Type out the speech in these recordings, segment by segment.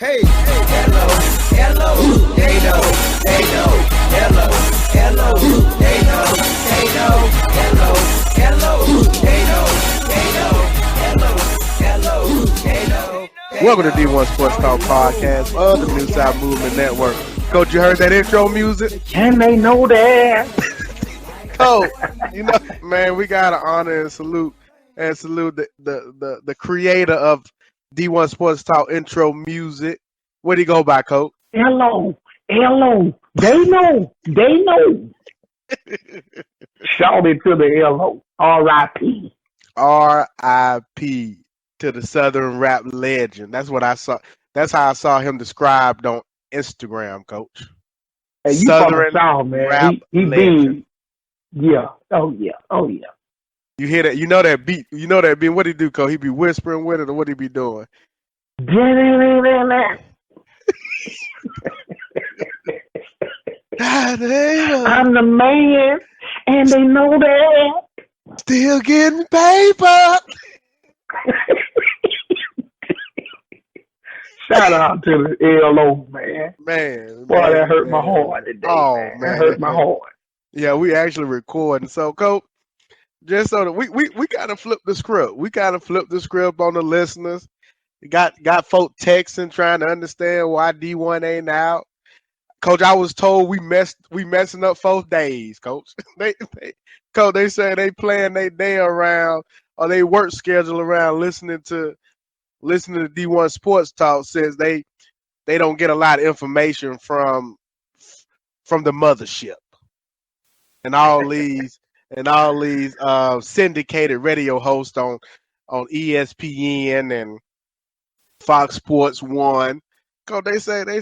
Hey, hello, they know, hello, they know, hello, they know. Welcome to D1 Sports Talk podcast of the New South Movement Network. Coach, you heard that intro music? Can they know that? Coach, man, we gotta honor and salute the creator of D1 Sports Talk intro music. What do you go by, Coach? Hello, they know. Shawty to the L.O. R.I.P. R.I.P. to the Southern rap legend. That's what I saw. That's how I saw him described on Instagram, Coach. Hey, you from the South, man. Rap he legend. Yeah. Oh yeah. You hear that? You know that beat. What he do, Coach? He be whispering with it, or what he be doing? I'm the man, and they know that. Still getting paper. Shout out to the L.O., man. Boy, that hurt my heart today. Oh, man. That hurt my heart. Yeah, we actually recording. So, Coach, just so that we gotta flip the script. We gotta flip the script on the listeners. Got folk texting trying to understand why D1 ain't out. Coach, I was told we messing up 4 days, Coach. Coach, they say they plan their day around or they work schedule around listening to D1 Sports Talk, since they don't get a lot of information from the mothership and all these syndicated radio hosts on ESPN and Fox Sports 1. Coach, they say they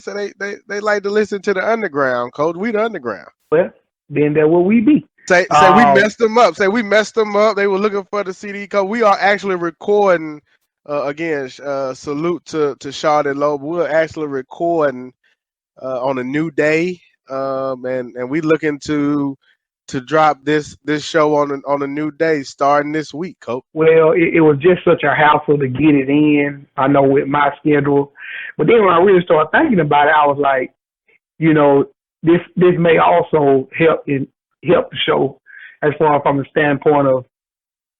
like to listen to the underground. Coach, we the underground. Well, then that will we be. Say we messed them up. Say we messed them up. They were looking for the CD. Coach, we are actually recording. Again, salute to Shawty Lo. We're actually recording on a new day, and we looking to drop this show on a new day starting this week, Coach. Well, it was just such a hassle to get it in. I know with my schedule, but then when I really started thinking about it, I was like, this may also help the show as far from the standpoint of,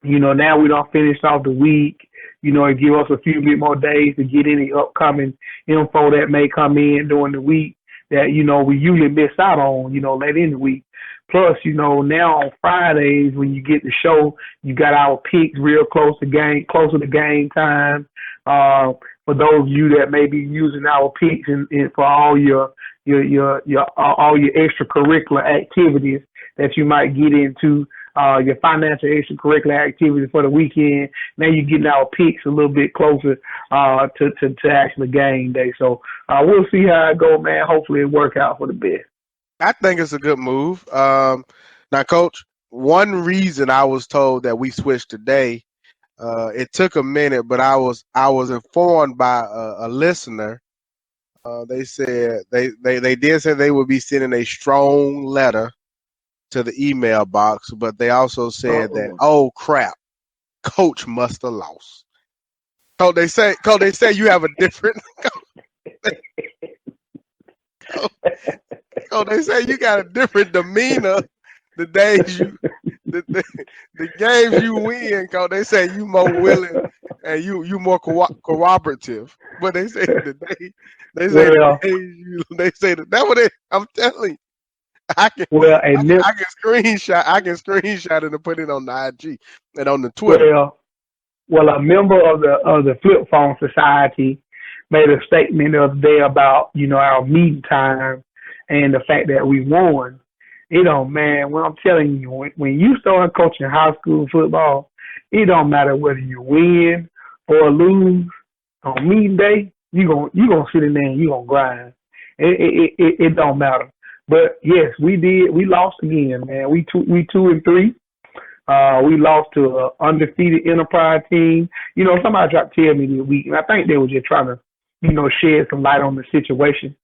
now we don't finish off the week. It give us a few bit more days to get any upcoming info that may come in during the week that, we usually miss out on, late in the week. Plus, now on Fridays when you get the show, you got our picks real closer to game time. For those of you that may be using our picks for all your extracurricular activities that you might get into, your financial extracurricular activities for the weekend. Now you're getting our picks a little bit closer to actually game day. So we'll see how it goes, man. Hopefully it work out for the best. I think it's a good move. Now, Coach, one reason I was told that we switched today, it took a minute, but I was informed by a listener. They said they did say they would be sending a strong letter to the email box, but they also said that, oh crap, Coach must have lost. Coach, they say you have a different. Coach, they say you got a different demeanor the days the games you win. Coach, they say you more willing and you more cooperative. But they say today, they say that what I'm telling you. I can screenshot it and put it on the IG and on the Twitter. Well, a member of the Flip Phone Society made a statement the other day about our meeting time and the fact that we won. Man, when I'm telling you, when you start coaching high school football, it don't matter whether you win or lose. On meeting day, you gonna sit in there and you gonna grind. It don't matter. But yes, we did. We lost again, man. We 2-3. We lost to an undefeated Enterprise team. Somebody tried to tell me this week, and I think they were just trying to, shed some light on the situation.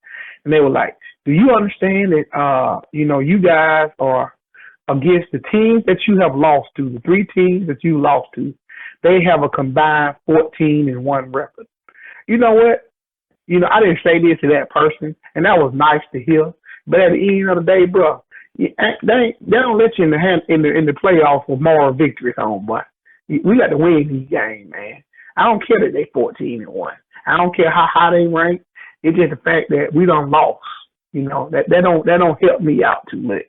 And they were like, "Do you understand that? You guys are against the teams that you have lost to, the 3 teams that you lost to. They have a combined 14-1 record. You know what? I didn't say this to that person, and that was nice to hear. But at the end of the day, bro, they don't let you in the playoff with moral victories, homeboy. We got to win these games, man. I don't care that they 14-1. I don't care how high they rank. It's just the fact that we done lost. That don't help me out too much.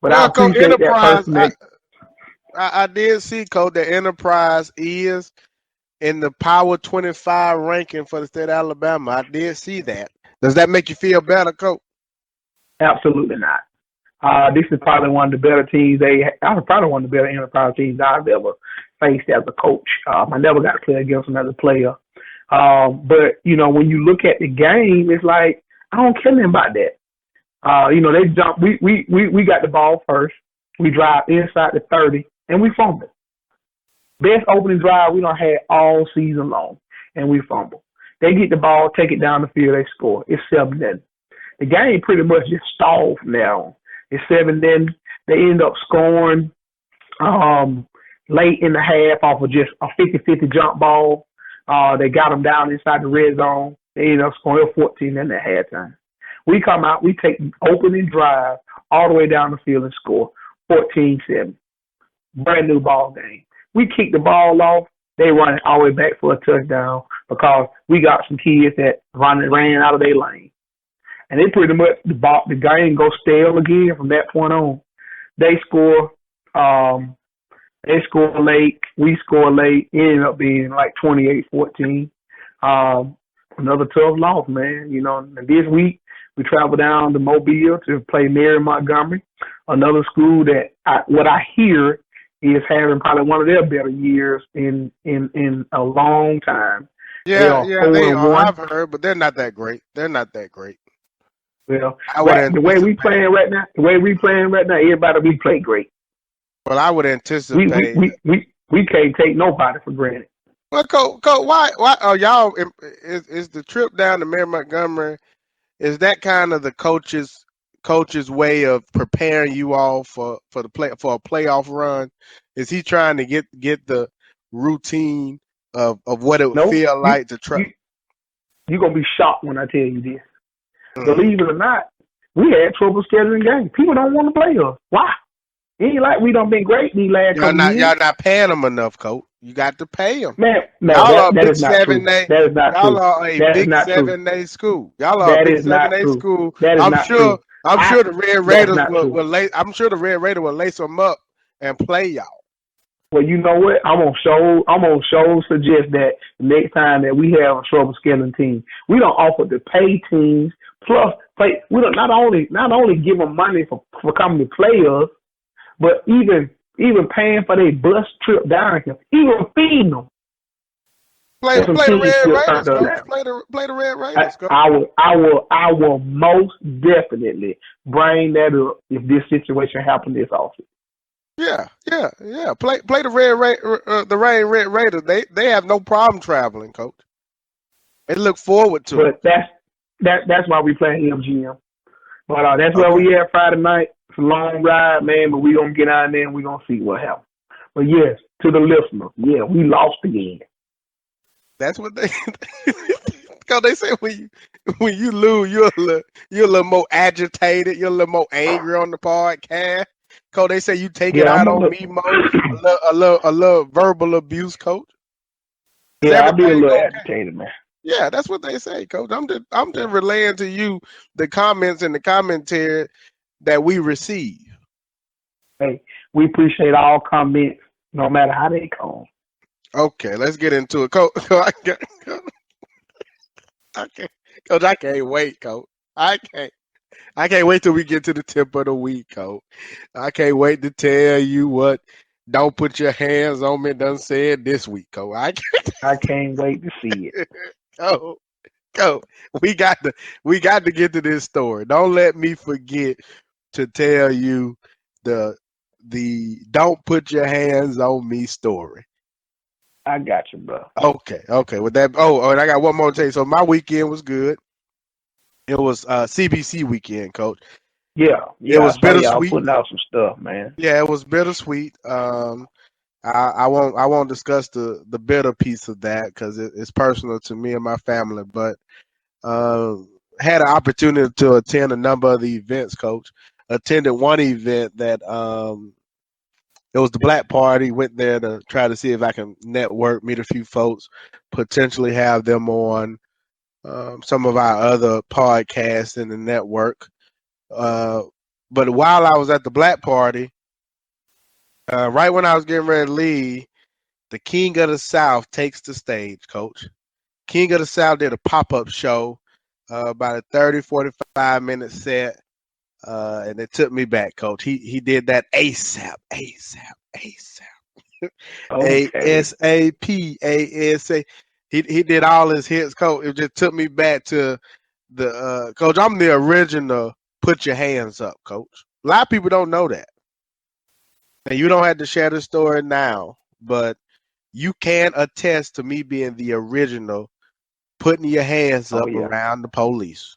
But I appreciate that person. I did see, Coach, that Enterprise is in the Power 25 ranking for the state of Alabama. I did see that. Does that make you feel better, Coach? Absolutely not. This is probably one of the better teams. I was probably one of the better Enterprise teams I've ever faced as a coach. I never got to play against another player. But when you look at the game, it's like I don't care nothing about that. They jump. We got the ball first. We drive inside the 30, and we fumble. Best opening drive we done had all season long, and we fumble. They get the ball, take it down the field, they score. It's 7-0. The game pretty much just stalled from there on. It's 7-0. They end up scoring late in the half off of just a 50-50 jump ball. They got them down inside the red zone. They end up scoring 14 in at halftime. We come out, we take the opening drive all the way down the field and score 14-7. Brand new ball game. We kick the ball off. They run it all the way back for a touchdown because we got some kids that ran out of their lane. And they pretty much, the game goes stale again from that point on. They score late. We score late. It ended up being like 28-14. Another tough loss, man. And this week, we travel down to Mobile to play Mary Montgomery, another school that what I hear is having probably one of their better years in a long time. Yeah, they are. I've heard, but they're not that great. Well, the way we playing right now, everybody we play great. Well, I would anticipate we can't take nobody for granted. Well, Coach, why are y'all? Is the trip down to Mary Montgomery? Is that kind of the coach's way of preparing you all for a playoff run? Is he trying to get the routine of what it would feel like to try? You're gonna be shocked when I tell you this. Believe it or not, we had trouble scheduling games. People don't want to play us. Why? It ain't like we done been great these last couple years. Y'all not paying them enough, Coach. You got to pay them. Man, no, y'all are that is not true. That is not true. Y'all are a big 7A school. Y'all are a big 7A school. I'm sure the Red Raiders will lace them up and play y'all. Well, you know what? I'm gonna show suggest that next time that we have a trouble scheduling team, we don't offer to pay teams plus play. We don't not only give them money for coming to play us, but even paying for their bus trip down here, even feeding them. Play the Red Raiders. Play the Red Raiders. I will most definitely bring that up if this situation happens this often. Yeah. Play the Red Raiders. They have no problem traveling, Coach. They look forward to it. But that's why we play MGM. But that's where we at Friday night. It's a long ride, man, but we gonna get out there and we gonna see what happens. But yes, to the listener, yeah, we lost again. That's what they because they say when you lose, you're a little more agitated, you're a little more angry on the podcast. Coach, they say you take it out on me more, a little verbal abuse, Coach. Yeah, I'll be a little agitated, man. Yeah, that's what they say, Coach. I'm just relaying to you the comments and the commentary that we receive. Hey, we appreciate all comments, no matter how they come. Okay, let's get into it, Coach. Coach, I can't wait, Coach. I can't wait till we get to the tip of the week, Coach. I can't wait to tell you what "Don't Put Your Hands on Me" done said this week, Coach. I can't wait to see it. Coach, we got to get to this story. Don't let me forget to tell you the "Don't Put Your Hands on Me" story. I got you, bro. Okay. With that, and I got one more to tell you. So my weekend was good. It was CBC weekend, Coach. Yeah. It was bittersweet. Putting out some stuff, man. Yeah, it was bittersweet. I won't discuss the bitter piece of that because it's personal to me and my family. But Had an opportunity to attend a number of the events, Coach. Attended one event that it was the Black Party. Went there to try to see if I can network, meet a few folks, potentially have them on some of our other podcasts in the network. But while I was at the Black Party, right when I was getting ready to leave, the King of the South takes the stage, Coach. King of the South did a pop-up show, about a 30, 45-minute set, and it took me back, Coach. He did that ASAP. Okay. ASAP, ASA. He did all his hits, Coach. It just took me back to the Coach. I'm the original. Put your hands up, Coach. A lot of people don't know that, and you don't have to share the story now, but you can attest to me being the original. Putting your hands up around the police.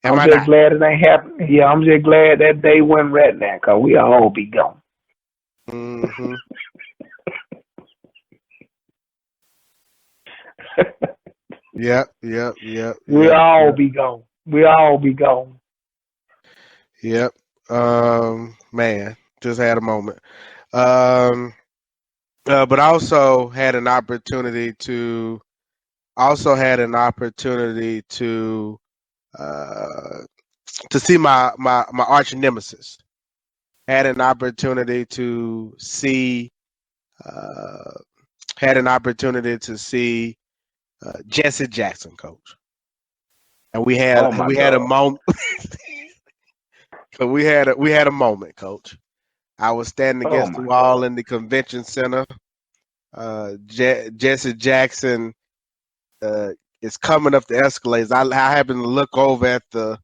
I'm just glad it ain't happened. Yeah, I'm just glad that day wasn't right now, because we all be gone. Mm-hmm. Yep. We all be gone. We all be gone. Yep. Man, just had a moment. But also had an opportunity to see my arch nemesis. Had an opportunity to see Jesse Jackson, Coach, and we had a moment. we had a moment, Coach. I was standing against the wall in the convention center. Jesse Jackson is coming up the escalators. I happened to look over at the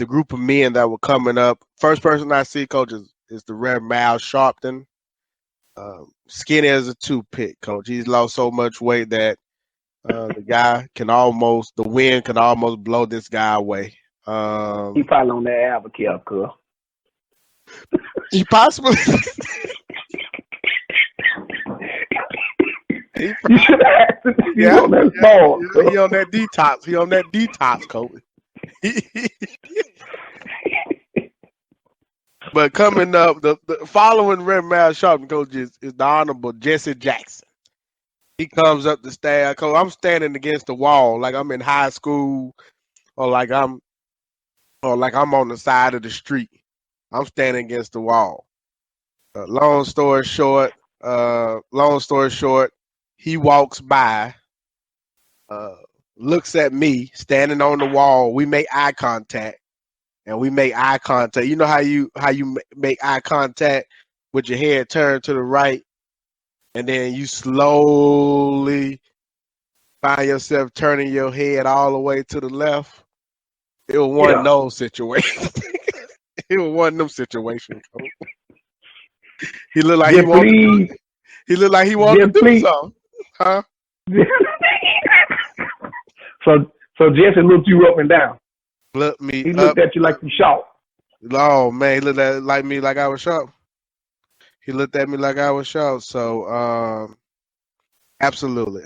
group of men that were coming up. First person I see, Coach, is the Reverend Mal Sharpton. Skinny as a toothpick, Coach. He's lost so much weight that the wind can almost blow this guy away. He probably on that Albuquerque, cuz. He possibly. You should have asked him if he on that ball. He on that detox. He on that detox, Coach. But coming up, the following Reverend Mal Sharpton, Coach, is the Honorable Jesse Jackson. He comes up the stairs. Coach, I'm standing against the wall like I'm in high school, or like I'm on the side of the street. I'm standing against the wall. Long story short, he walks by, looks at me standing on the wall. We make eye contact. You know how you make eye contact with your head turned to the right, and then you slowly find yourself turning your head all the way to the left. It was one of those situations. It was one of them situations. He looked like he wanted. He looked like he wanted to do something, huh? So Jesse looked you up and down. He looked at you like you shot. Oh man, he looked at me like I was shot. He looked at me like I was shot. So absolutely.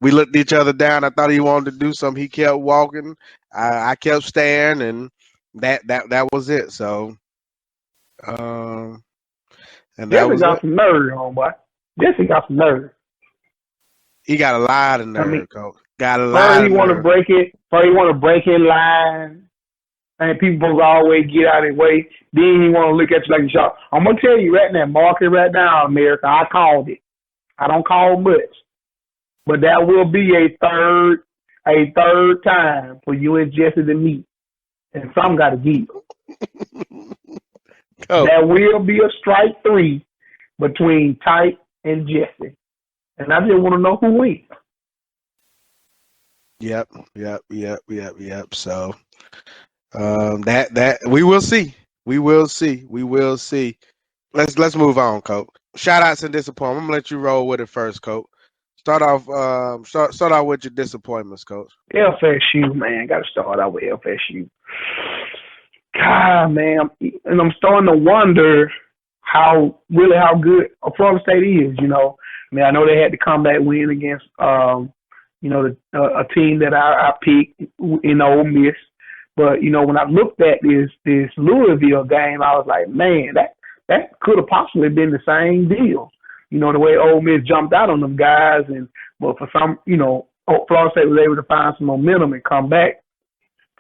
We looked each other down. I thought he wanted to do something. He kept walking. I kept staring, and that was it. So and that Jesse got some nerve, homeboy. Jesse got some nerve. He got a lot of nerve, Coach. Got a lot of nerve. He want to break it. First, he want to break in line. And people always get out of his way. Then he want to look at you like you shot. I'm going to tell you right now, mark it right now, America. I called it. I don't call much. But that will be a third time for you and Jesse to meet. And some got to give. There will be a strike 3 between Tyke and Jesse. And I just want to know who wins. Yep. So that we will see. We will see. Let's move on, Coach. Shout outs and disappointment. I'm gonna let you roll with it first, Coach. Start off with your disappointments, Coach. LSU, man. Got to start out with LSU. God, man, and I'm starting to wonder how good Florida State is. You know, I mean, I know they had the comeback win against a team that I picked in Ole Miss. But when I looked at this Louisville game, I was like, man, that could have possibly been the same deal. The way Ole Miss jumped out on them guys, but for some, Florida State was able to find some momentum and come back.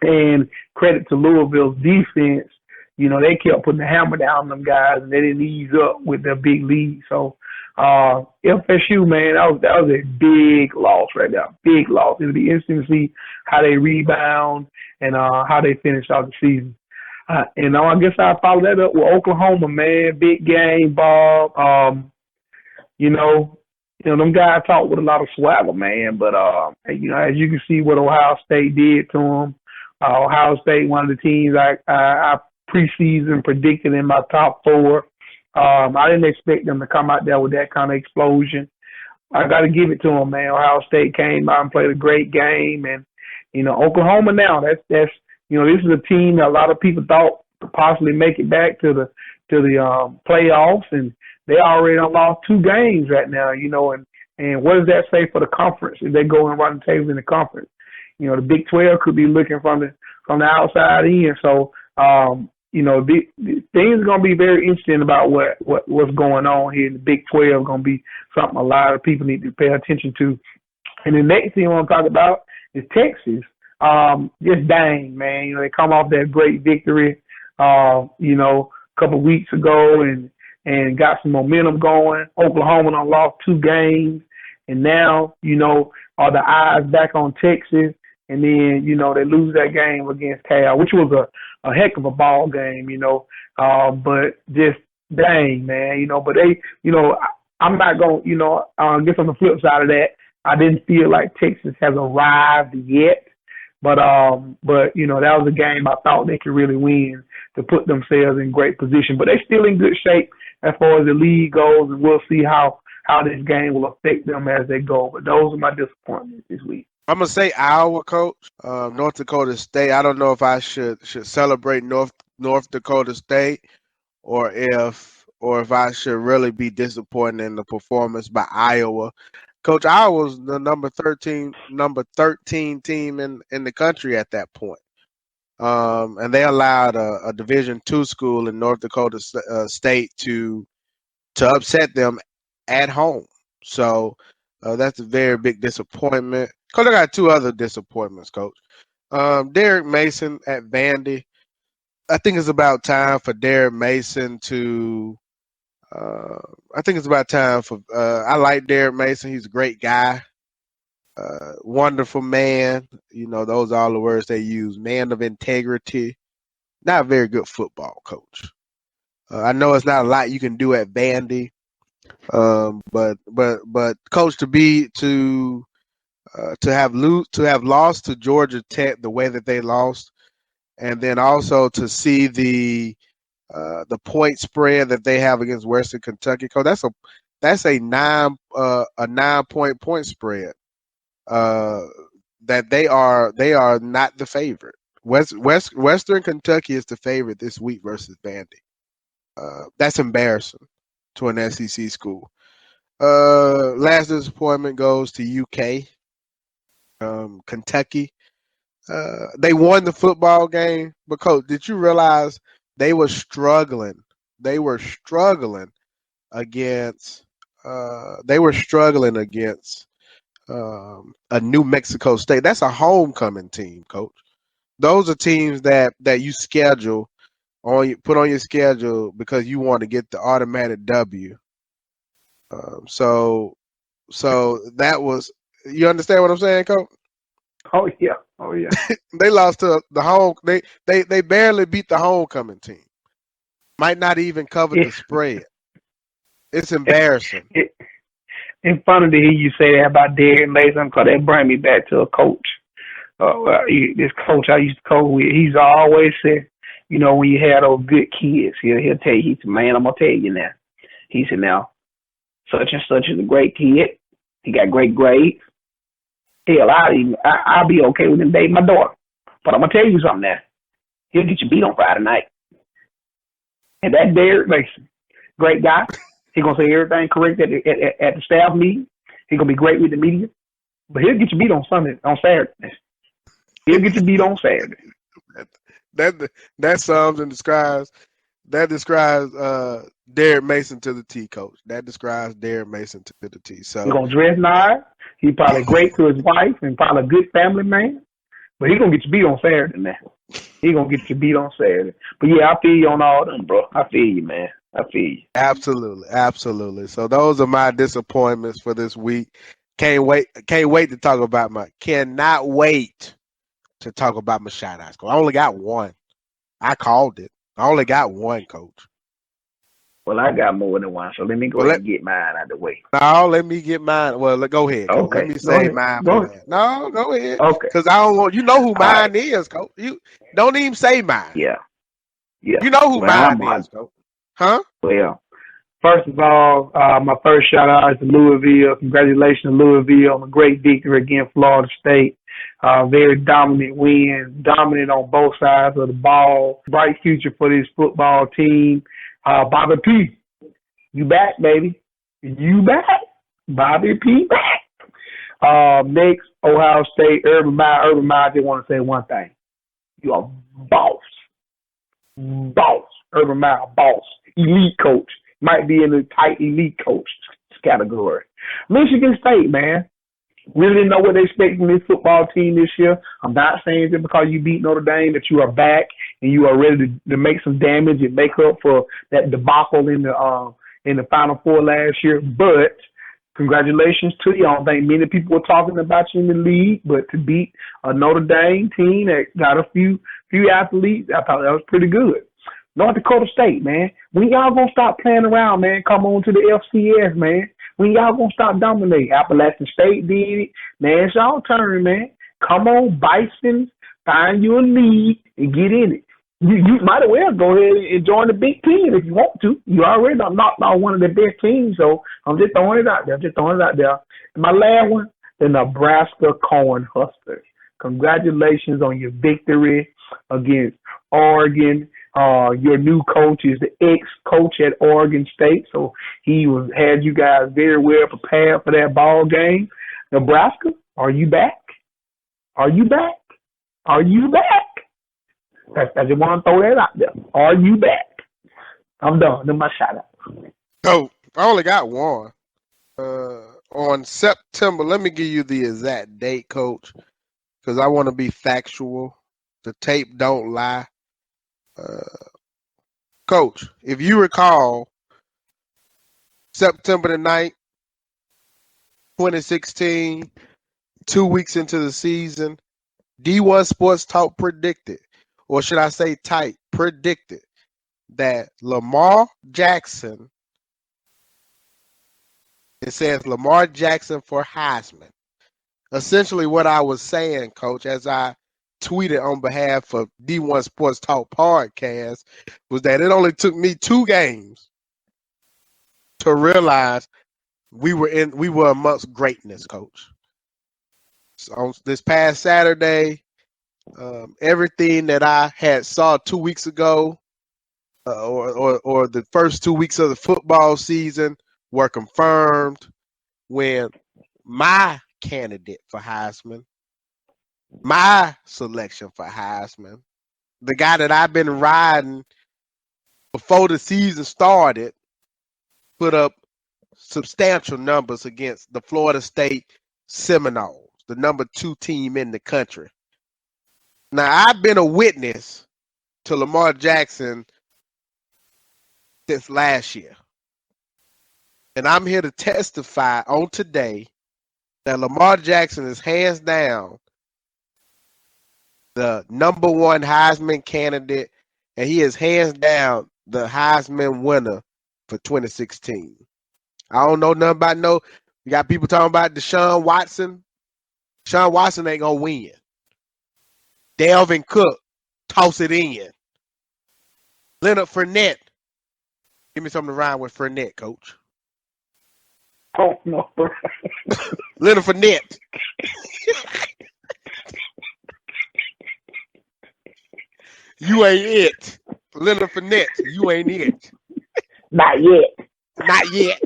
And credit to Louisville's defense, they kept putting the hammer down on them guys, and they didn't ease up with their big lead. So FSU, man, that was a big loss right there, big loss. It'll be interesting to see how they rebound and how they finish out the season. And I guess I'll follow that up with Oklahoma, man. Big game, Bob. Them guys talk with a lot of swagger, man. But, as you can see what Ohio State did to them, Ohio State, one of the teams I preseason predicted in my top 4. I didn't expect them to come out there with that kind of explosion. I got to give it to them, man. Ohio State came out and played a great game. And, Oklahoma now, that's this is a team that a lot of people thought could possibly make it back to the playoffs. And they already lost 2 games right now, and what does that say for the conference if they go and run the table in the conference? The Big 12 could be looking from the outside in. So, things are going to be very interesting about what's going on here in the Big 12. Going to be something a lot of people need to pay attention to. And the next thing I want to talk about is Texas. Just dang, man. They come off that great victory, a couple of weeks ago and got some momentum going. Oklahoma done lost 2 games. And now, are the eyes back on Texas. And then, they lose that game against Cal, which was a heck of a ball game, but just dang, man, but they, I'm not going to, I guess on the flip side of that, I didn't feel like Texas has arrived yet, but that was a game I thought they could really win to put themselves in great position, but they're still in good shape as far as the league goes, and we'll see how this game will affect them as they go, but those are my disappointments this week. I'm gonna say Iowa, coach. North Dakota State. I don't know if I should celebrate North Dakota State, or if I should really be disappointed in the performance by Iowa. Coach, Iowa's the number 13 team in the country at that point, and they allowed a Division II school in North Dakota State to upset them at home. So that's a very big disappointment. Coach, I got 2 other disappointments, Coach. Derek Mason at Vandy. I think it's about time for Derek Mason to I like Derek Mason. He's a great guy. Wonderful man. Those are all the words they use. Man of integrity. Not a very good football coach. I know it's not a lot you can do at Vandy. But coach, to have lost to Georgia Tech the way that they lost, and then also to see the point spread that they have against Western Kentucky, coach, that's a 9-point spread. That they are not the favorite. Western Kentucky is the favorite this week versus Vandy. That's embarrassing to an SEC school. Last disappointment goes to UK. Kentucky. They won the football game, but coach, did you realize they were struggling? They were struggling against a New Mexico State. That's a homecoming team, coach. Those are teams that you schedule put on your schedule because you want to get the automatic W. So that was. You understand what I'm saying, Coach? Oh yeah. They lost to the home. They barely beat the homecoming team. Might not even cover the spread. It's embarrassing. It's funny to hear you say that about Derek Mason because that bring me back to a coach. This coach I used to coach with, he's always said, when you have those good kids, he'll tell you, he said, man, I'm gonna tell you now. He said, now, such and such is a great kid. He got great grades. Hell, I'll be okay with him dating my daughter. But I'm going to tell you something now. He'll get you beat on Friday night. And that Derek Mason, great guy. He's going to say everything correct at the staff meeting. He's going to be great with the media. but he'll get you beat on Saturday. He'll get you beat on Saturday. That sums and describes Derek Mason to the T, coach. That describes Derek Mason to the T. So He's gonna dress nice. He's probably great to his wife and probably a good family man. But he's gonna get you beat on Saturday, man. He's gonna get you beat on Saturday. But yeah, I feel you on all of them, bro. I feel you, man. I feel you. Absolutely. So those are my disappointments for this week. Cannot wait to talk about my shot eye score. I only got one. I called it. I only got one, coach. Well, I got more than one, so let me go ahead and get mine out of the way. No, let me get mine. Well, go ahead, coach. Okay. Let me say mine for that. No, go ahead. Okay. Because I don't want you know who mine is, coach. You don't even say mine. Yeah. You know who mine is, coach. Huh? Well, first of all, my first shout out is to Louisville. Congratulations, Louisville, on a great victory against Florida State. Very dominant win, dominant on both sides of the ball. Bright future for this football team. Bobby P, you back, baby. You back. Bobby P back. Next, Ohio State, Urban Meyer. Urban Meyer, I just want to say one thing. You are boss. Boss. Urban Meyer, boss. Elite coach. Might be in the tight elite coach category. Michigan State, man. Really didn't know what they expect from this football team this year. I'm not saying that because you beat Notre Dame that you are back and you are ready to make some damage and make up for that debacle in the Final Four last year. But congratulations to you. I don't think many people were talking about you in the league, but to beat a Notre Dame team that got a few athletes, I thought that was pretty good. North Dakota State, man. When y'all gonna stop playing around, man? Come on to the FCS, man. When y'all gonna stop dominating? Appalachian State did it. Man, it's y'all turn, man. Come on, Bison. Find you a league and get in it. You might as well go ahead and join the Big Ten if you want to. You already knocked out one of the best teams, so I'm just throwing it out there. And my last one, the Nebraska Cornhuskers. Congratulations on your victory against Oregon. Your new coach is the ex-coach at Oregon State, so he had you guys very well prepared for that ball game. Nebraska, are you back? Are you back? Are you back? I just want to throw that out there. Are you back? I'm done. That's my shout out. Oh, I only got one. On September, let me give you the exact date, coach, because I want to be factual. The tape don't lie. Coach, if you recall, September the 9th, 2016, 2 weeks into the season, D1 Sports Talk predicted, or should I say type, predicted that Lamar Jackson, it says Lamar Jackson for Heisman. Essentially what I was saying, coach, as I tweeted on behalf of D1 Sports Talk podcast, was that it only took me 2 games to realize we were amongst greatness, coach. So this past Saturday, everything that I had saw 2 weeks ago, or the first 2 weeks of the football season were confirmed when my candidate for Heisman, my selection for Heisman, the guy that I've been riding before the season started, put up substantial numbers against the Florida State Seminoles, the number 2 team in the country. Now, I've been a witness to Lamar Jackson since last year. And I'm here to testify on today that Lamar Jackson is hands down the number 1 Heisman candidate, and he is hands down the Heisman winner for 2016. I don't know nothing about you got people talking about Deshaun Watson. Deshaun Watson ain't gonna win. Dalvin Cook, toss it in. Leonard Fournette. Give me something to rhyme with Fournette, coach. Oh, no. Leonard Fournette. You ain't it. Leonard Fournette, you ain't it. Not yet. Not yet.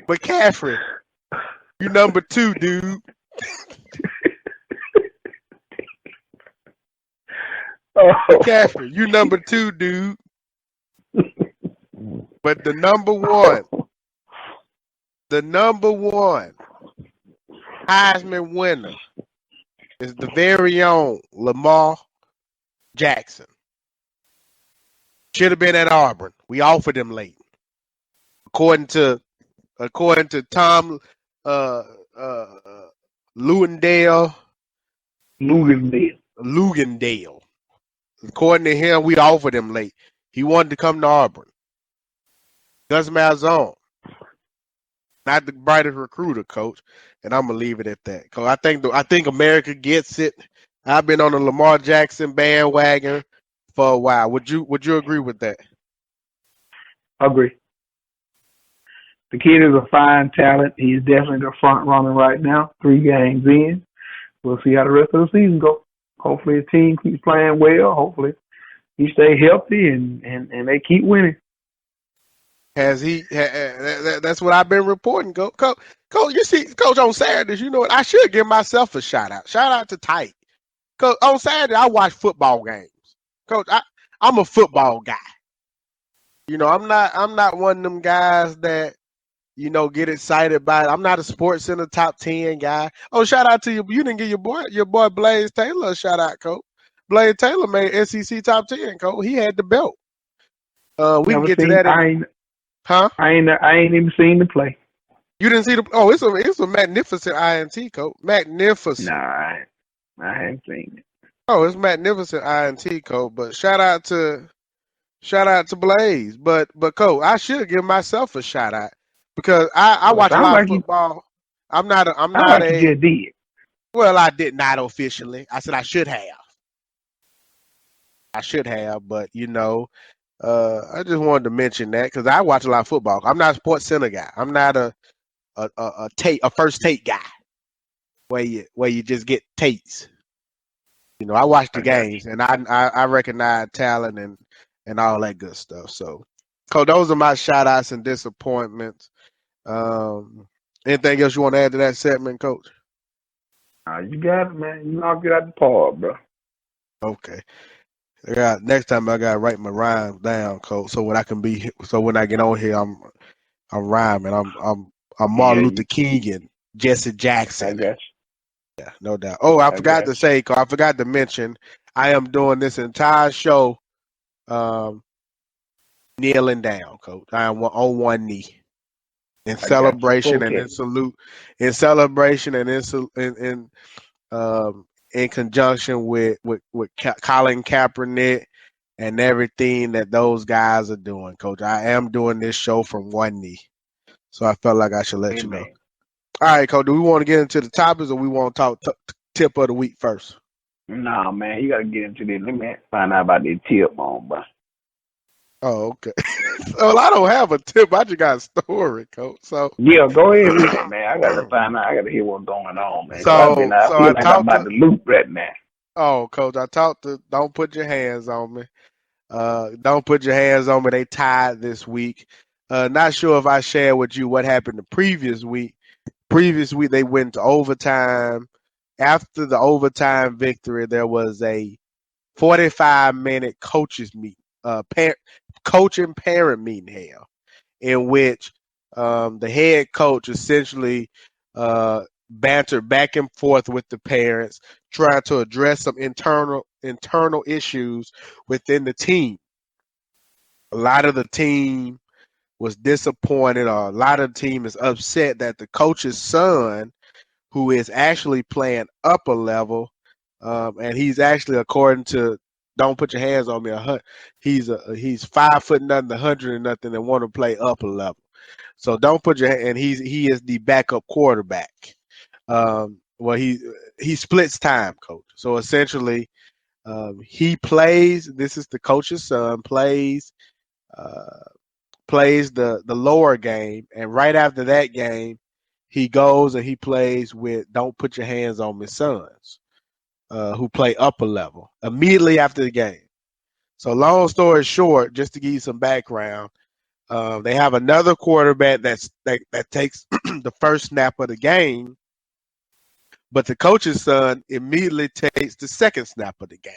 McCaffrey, you number 2, dude. McCaffrey, you number 2, dude. But the number one Heisman winner is the very own Lamar Jackson. Should have been at Auburn. We offered him late. According to Tom Lugendale. According to him, we offered him late. He wanted to come to Auburn. Gus Malzahn, not the brightest recruiter, coach, and I'm gonna leave it at that. Cause I think America gets it. I've been on the Lamar Jackson bandwagon for a while. Would you agree with that? Agree. The kid is a fine talent. He's definitely the front runner right now. 3 games in. We'll see how the rest of the season goes. Hopefully the team keeps playing well. Hopefully he stay healthy and they keep winning. Has he? That's what I've been reporting. Coach, you see, Coach, on Saturdays, you know what? I should give myself a shout out. Shout out to Tyke. Coach, on Saturday, I watch football games. Coach, I'm a football guy. You know, I'm not one of them guys that, you know, get excited by it. I'm not a Sports Center top 10 guy. Oh, shout out to you. You didn't give your boy Blaze Taylor a shout out, Coach. Blaze Taylor made SEC top 10, Coach. He had the belt. We can get to that. I ain't even seen the play. You didn't see the? Oh, it's a magnificent INT, Coach. Magnificent. Nah, I haven't seen it. Oh, it's magnificent INT, Coach. But shout out to Blaze. But Coach, I should give myself a shout out because I watch a lot of football. You just did. Well, I did not officially. I said I should have, but you know. I just wanted to mention that because I watch a lot of football. I'm not a Sports Center guy. I'm not a first take guy where you just get takes. You know, I watch the games and I recognize talent and all that good stuff. So, Coach, those are my shout outs and disappointments. Anything else you want to add to that segment, Coach? You got it, man. You knock it out the park, bro. Okay. Next time I gotta write my rhymes down, Coach. So when I get on here, I'm rhyming. I'm Martin Luther King and Jesse Jackson. I got you. Yeah, no doubt. Oh, I forgot to say, I forgot to mention, I am doing this entire show, kneeling down, Coach. I am on one knee in celebration and in salute, in conjunction with Colin Kaepernick and everything that those guys are doing, Coach. I am doing this show from one knee. So I felt like I should let you know. All right, Coach, do we want to get into the topics or we want to talk tip of the week first? Nah, man, you got to get into this. Let me find out about the tip on, bro. Oh, okay. Well, I don't have a tip. I just got a story, Coach. So yeah, go ahead with it, man. I got to find out. I got to hear what's going on, man. I'm about the loop right now. Oh, Coach, I talked to. Don't put your hands on me. Don't put your hands on me. They tied this week. Not sure if I shared with you what happened the previous week. Previous week they went to overtime. After the overtime victory, there was a 45-minute coaches meet, coach and parent meeting held, in which the head coach essentially bantered back and forth with the parents, trying to address some internal issues within the team. A lot of the team was disappointed, or a lot of the team is upset that the coach's son, who is actually playing upper level, and he's actually, according to Don't Put Your Hands on Me, he's 5 foot nothing, 100 and nothing, and want to play upper level. So don't put your and he is the backup quarterback. Well, he splits time, Coach. So essentially, he plays. This is the coach's son plays the lower game, and right after that game, he goes and he plays with Don't Put Your Hands on Me sons, who play upper level immediately after the game. So long story short, just to give you some background, They have another quarterback that takes the first snap of the game, but the coach's son immediately takes the second snap of the game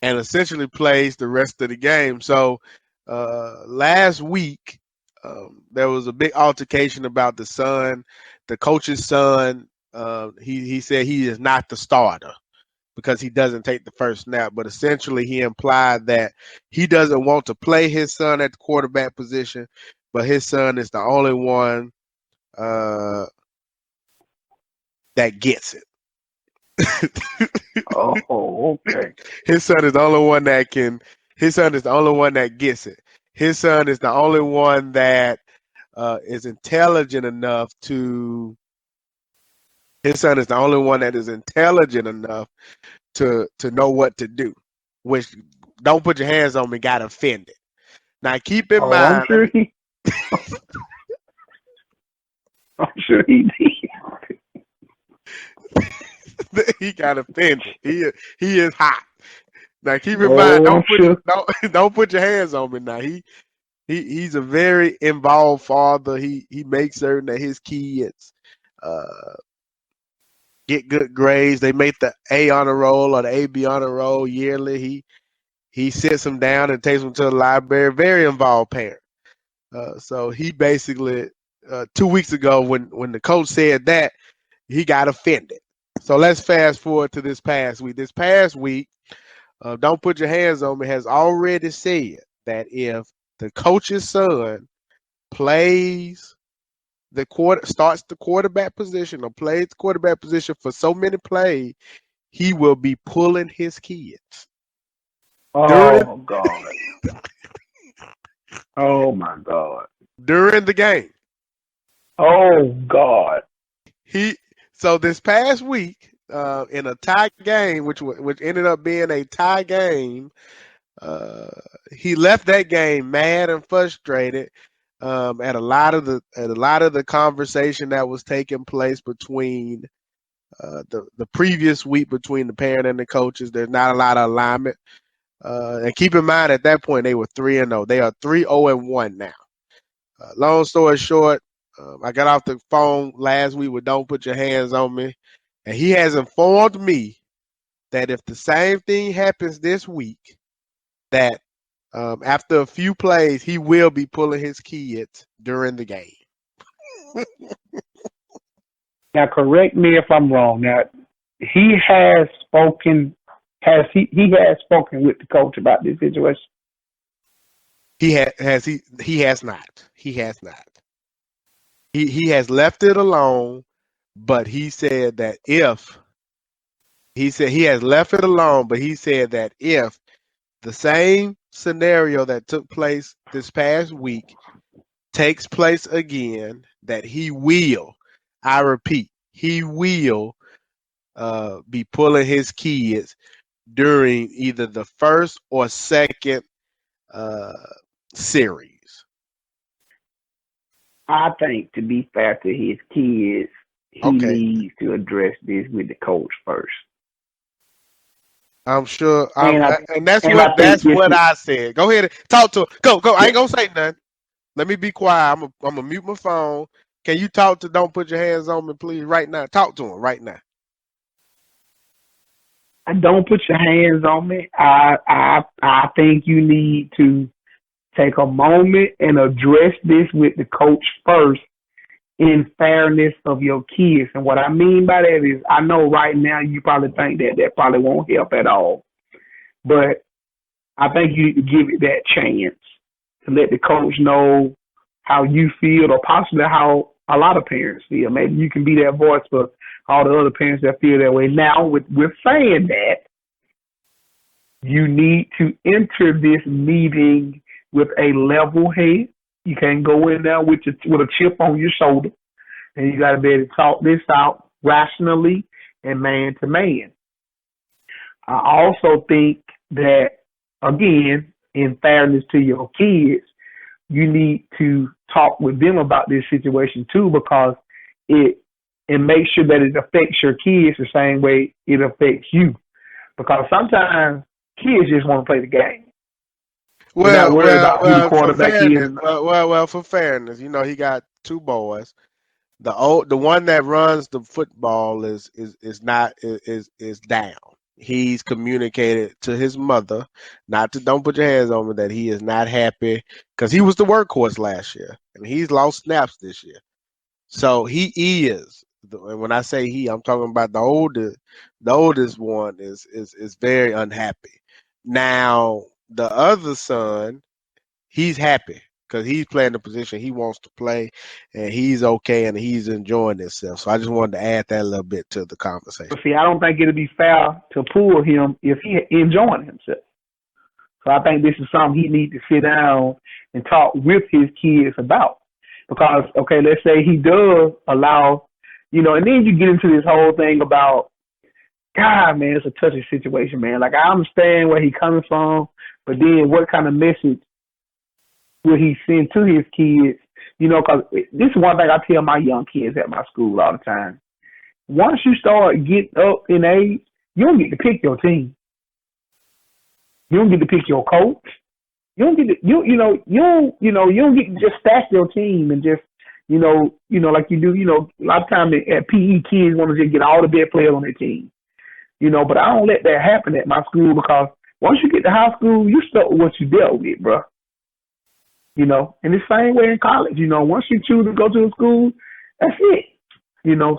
and essentially plays the rest of the game. So last week, there was a big altercation about the coach's son. He said he is not the starter because he doesn't take the first snap, but essentially he implied that he doesn't want to play his son at the quarterback position, but his son is the only one that gets it. Oh, okay. His son is the only one that gets it. His son is the only one that is intelligent enough to know what to do. Which, don't put your hands on me, got offended. Now keep in mind. I'm sure he did. He got offended. He is hot. Now keep in mind, don't put your hands on me now. He's a very involved father. He makes certain that his kids get good grades. They make the A honor roll or the AB honor roll yearly. He sits them down and takes them to the library. Very involved parent. So he basically 2 weeks ago when the coach said that, he got offended. So let's fast forward to this past week. This past week, Don't Put Your Hands on Me has already said that if the coach's son plays starts the quarterback position or plays the quarterback position for so many plays, he will be pulling his kids. Oh, God. Oh, my God. During the game. Oh, God. So this past week, in a tie game, which ended up being a tie game, he left that game mad and frustrated at a lot of the conversation that was taking place between the previous week between the parent and the coaches. There's not a lot of alignment. And keep in mind, at that point, they were 3-0. They are 3-0-1 now. Long story short, I got off the phone last week with Don't Put Your Hands on Me, and he has informed me that if the same thing happens this week, that after a few plays, he will be pulling his kids during the game. Now, correct me if I'm wrong. Now, he has spoken. He has spoken with the coach about this situation? He has not. He has not. He has left it alone, but he said that he has left it alone, but he said that if the same scenario that took place this past week takes place again, that he will, I repeat, he will be pulling his kids during either the first or second series. I think, to be fair to his kids, he needs to address this with the coach first. I'm sure, and that's what I said. Go ahead and talk to him. Go. I ain't gonna say nothing. Let me be quiet. I'm gonna mute my phone. Can you talk to Don't Put Your Hands on Me, please, right now? Talk to him right now. Don't put your hands on me. I think you need to take a moment and address this with the coach first in fairness of your kids. And what I mean by that is, I know right now you probably think that probably won't help at all. But I think you need to give it that chance to let the coach know how you feel, or possibly how a lot of parents feel. Maybe you can be that voice for all the other parents that feel that way. Now, with saying that, you need to enter this meeting with a level head. You can't go in there with a chip on your shoulder, and you got to be able to talk this out rationally and man to man. I also think that, again, in fairness to your kids, you need to talk with them about this situation too, because it makes sure that it affects your kids the same way it affects you. Because sometimes kids just want to play the game. We're not worried about who the For quarterback fairness, is. for fairness, you know, he got two boys. The one that runs the football is down. He's communicated to his mother, not to don't put your hands on me, that he is not happy because he was the workhorse last year and he's lost snaps this year. So he is. And when I say he, I'm talking about the oldest. The oldest one is very unhappy. Now the other son, he's happy because he's playing the position he wants to play, and he's okay and he's enjoying himself. So I just wanted to add that little bit to the conversation. But see, I don't think it'll be fair to pull him if he enjoying himself. So I think this is something he needs to sit down and talk with his kids about. Because, okay, let's say he does allow, and then you get into this whole thing about, God, man, it's a touchy situation, man. Like, I understand where he's coming from, but then what kind of message will he send to his kids? Because this is one thing I tell my young kids at my school all the time. Once you start getting up in age, you don't get to pick your team. You don't get to pick your coach. You don't get to, you don't get to just stack your team and just, like you do, a lot of times at PE, kids want to just get all the best players on their team. But I don't let that happen at my school because once you get to high school, you stuck with what you dealt with, bro. And the same way in college, once you choose to go to a school, that's it.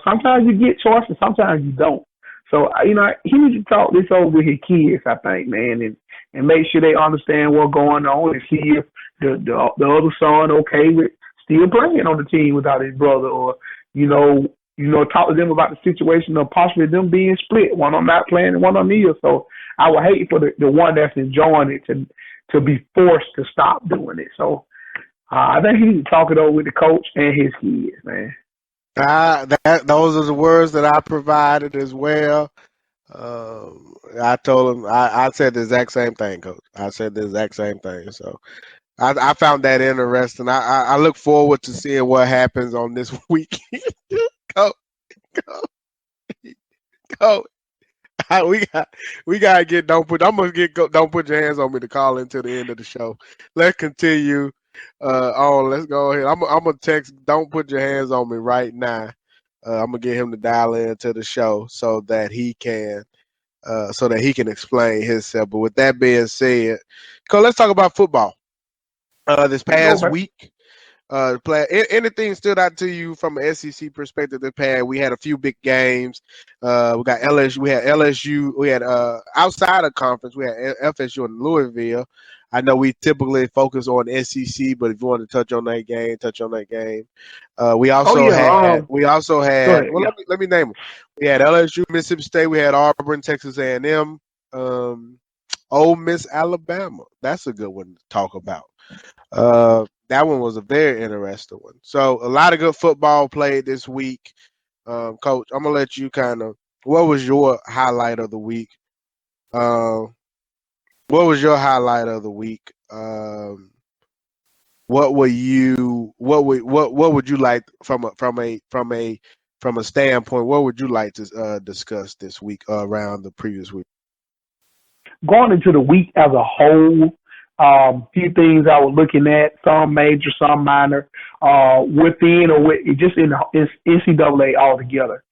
Sometimes you get choices, sometimes you don't. So, he needs to talk this over with his kids, I think, man, and make sure they understand what's going on and see if the other son okay with still playing on the team without his brother, or, talk to them about the situation of possibly them being split, one on not playing and one on the other. So I would hate for the one that's enjoying it to be forced to stop doing it. So I think he needs to talk it over with the coach and his kids, man. Those are the words that I provided as well. I told him I said the exact same thing, Coach. I said the exact same thing. So I found that interesting. I look forward to seeing what happens on this week. Go. We gotta get don't put your hands on me to call into the end of the show. Let's continue on. Let's go ahead. I'm gonna text don't put your hands on me right now. I'm gonna get him to dial into the show so that he can explain himself. But with that being said, let's talk about football. This past week. Anything stood out to you from an SEC perspective this past? We had a few big games. We got LSU. We had LSU. We had outside of conference. We had FSU and Louisville. I know we typically focus on SEC, but if you want to touch on that game, touch on that game. We also had. Well, let me name them. We had LSU, Mississippi State. We had Auburn, Texas A&M, Ole Miss, Alabama. That's a good one to talk about. That one was a very interesting one. So a lot of good football played this week. Coach, I'm gonna let you what was your highlight of the week? What was your highlight of the week? What would you like from a standpoint? What would you like to discuss this week around the previous week? Going into the week as a whole, few things I was looking at, some major, some minor, within or just in the NCAA altogether.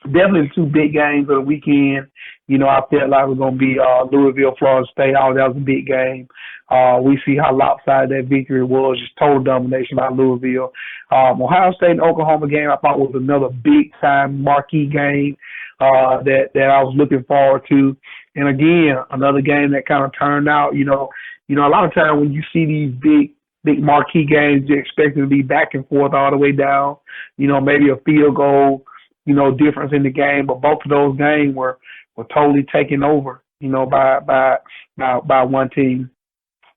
Definitely the two big games of the weekend. I felt like it was going to be Louisville, Florida State. That was a big game. We see how lopsided that victory was, just total domination by Louisville. Ohio State and Oklahoma game I thought was another big-time marquee game that I was looking forward to. And again, another game that kind of turned out, a lot of times when you see these big marquee games, you're expected to be back and forth all the way down, maybe a field goal, difference in the game. But both of those games were totally taken over, by one team.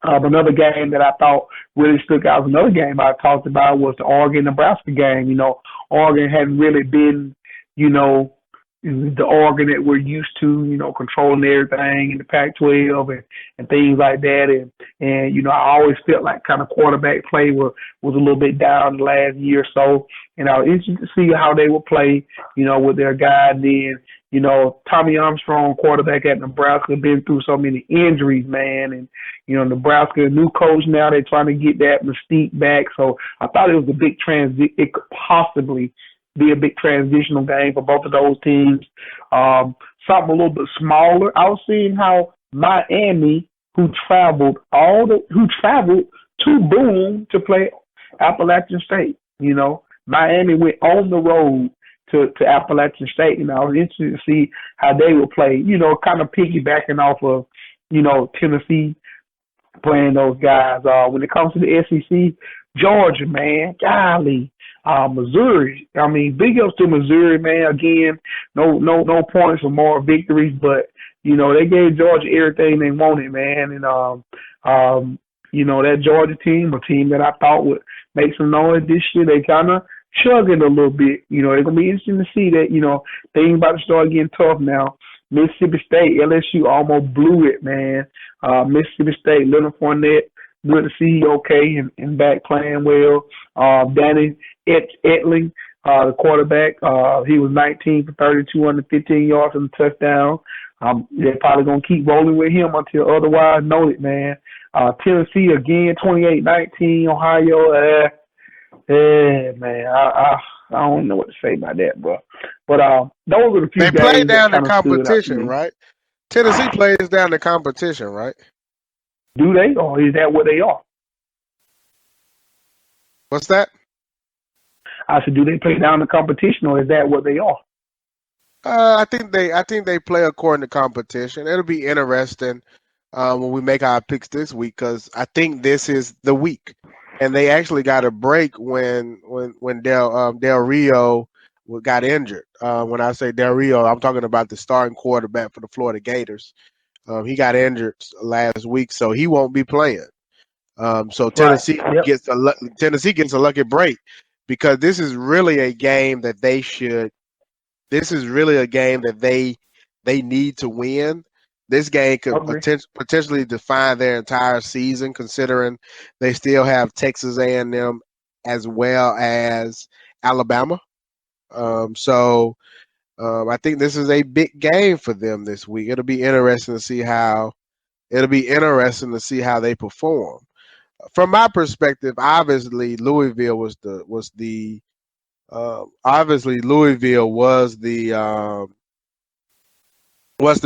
Another game that I thought really stuck out, another game I talked about was the Oregon-Nebraska game. Oregon hadn't really been, the Oregon that we're used to, controlling everything in the Pac-12 and things like that. And I always felt like kind of quarterback play was a little bit down the last year or so. And I was interested to see how they would play, with their guy. And then, Tommy Armstrong, quarterback at Nebraska, been through so many injuries, man. And, Nebraska, new coach now, they're trying to get that mystique back. So I thought it was a big transition. It could possibly be a big transitional game for both of those teams. Something a little bit smaller. I was seeing how Miami, who traveled to Boone to play Appalachian State. Miami went on the road to Appalachian State, and I was interested to see how they would play. Kind of piggybacking off of Tennessee playing those guys. When it comes to the SEC, Georgia, man, golly. Missouri. I mean, big ups to Missouri, man. Again, no points for more victories, but they gave Georgia everything they wanted, man. And that Georgia team, a team that I thought would make some noise this year, they kind of chugging a little bit. It's gonna be interesting to see that. Things about to start getting tough now. Mississippi State, LSU almost blew it, man. Mississippi State, Leonard Fournette. Good to see okay and back playing well. Danny Etling, the quarterback, he was 19 for 30, 215 yards and a touchdown. They're probably going to keep rolling with him until otherwise noted, man. Tennessee again, 28-19, Ohio. Man, I don't know what to say about that, bro. But those are the few They play games down the that kind of competition, right? Tennessee plays down the competition, right? Do they, or is that what they are? What's that? I said, do they play down the competition, or is that what they are? I think they play according to competition. It'll be interesting when we make our picks this week because I think this is the week, and they actually got a break when Del Rio got injured. When I say Del Rio, I'm talking about the starting quarterback for the Florida Gators. He got injured last week, so he won't be playing. So Tennessee gets a lucky break because this is really a game that they should. This is really a game that they need to win. This game could potentially define their entire season, considering they still have Texas A&M as well as Alabama. I think this is a big game for them this week. It'll be interesting to see how they perform. From my perspective, obviously Louisville was the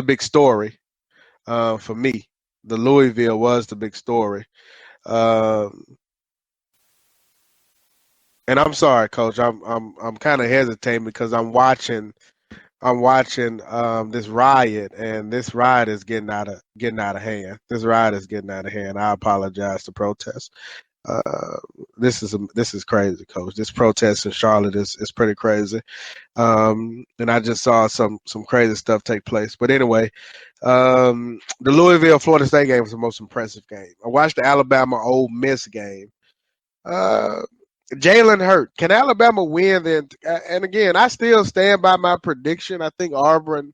big story for me. The Louisville was the big story. And I'm sorry, Coach. I'm kind of hesitating because I'm watching this riot, and this riot is getting out of hand. This riot is getting out of hand. I apologize to protest. This is crazy, Coach. This protest in Charlotte is pretty crazy. And I just saw some crazy stuff take place. But anyway, the Louisville Florida State game was the most impressive game. I watched the Alabama Ole Miss game. Jalen Hurt. Can Alabama win then? And again, I still stand by my prediction. I think Auburn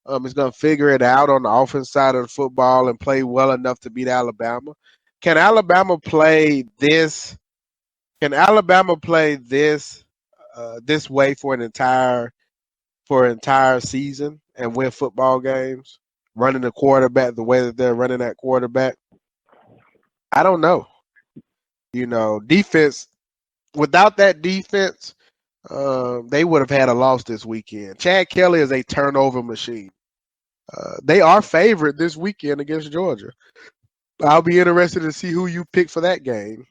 is going to figure it out on the offense side of the football and play well enough to beat Alabama. Can Alabama play this? This way for an entire season and win football games, running the quarterback the way that they're running that quarterback? I don't know. Defense. Without that defense, they would have had a loss this weekend. Chad Kelly is a turnover machine. They are favored this weekend against Georgia. I'll be interested to see who you pick for that game.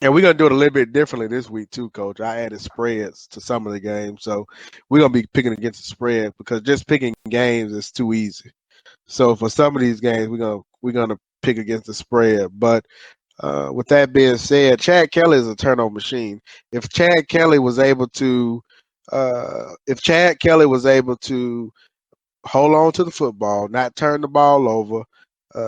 And we're going to do it a little bit differently this week too, Coach. I added spreads to some of the games. So we're going to be picking against the spread because just picking games is too easy. So for some of these games, we're going to pick against the spread. But with that being said, Chad Kelly is a turnover machine. If Chad Kelly was able to hold on to the football, not turn the ball over,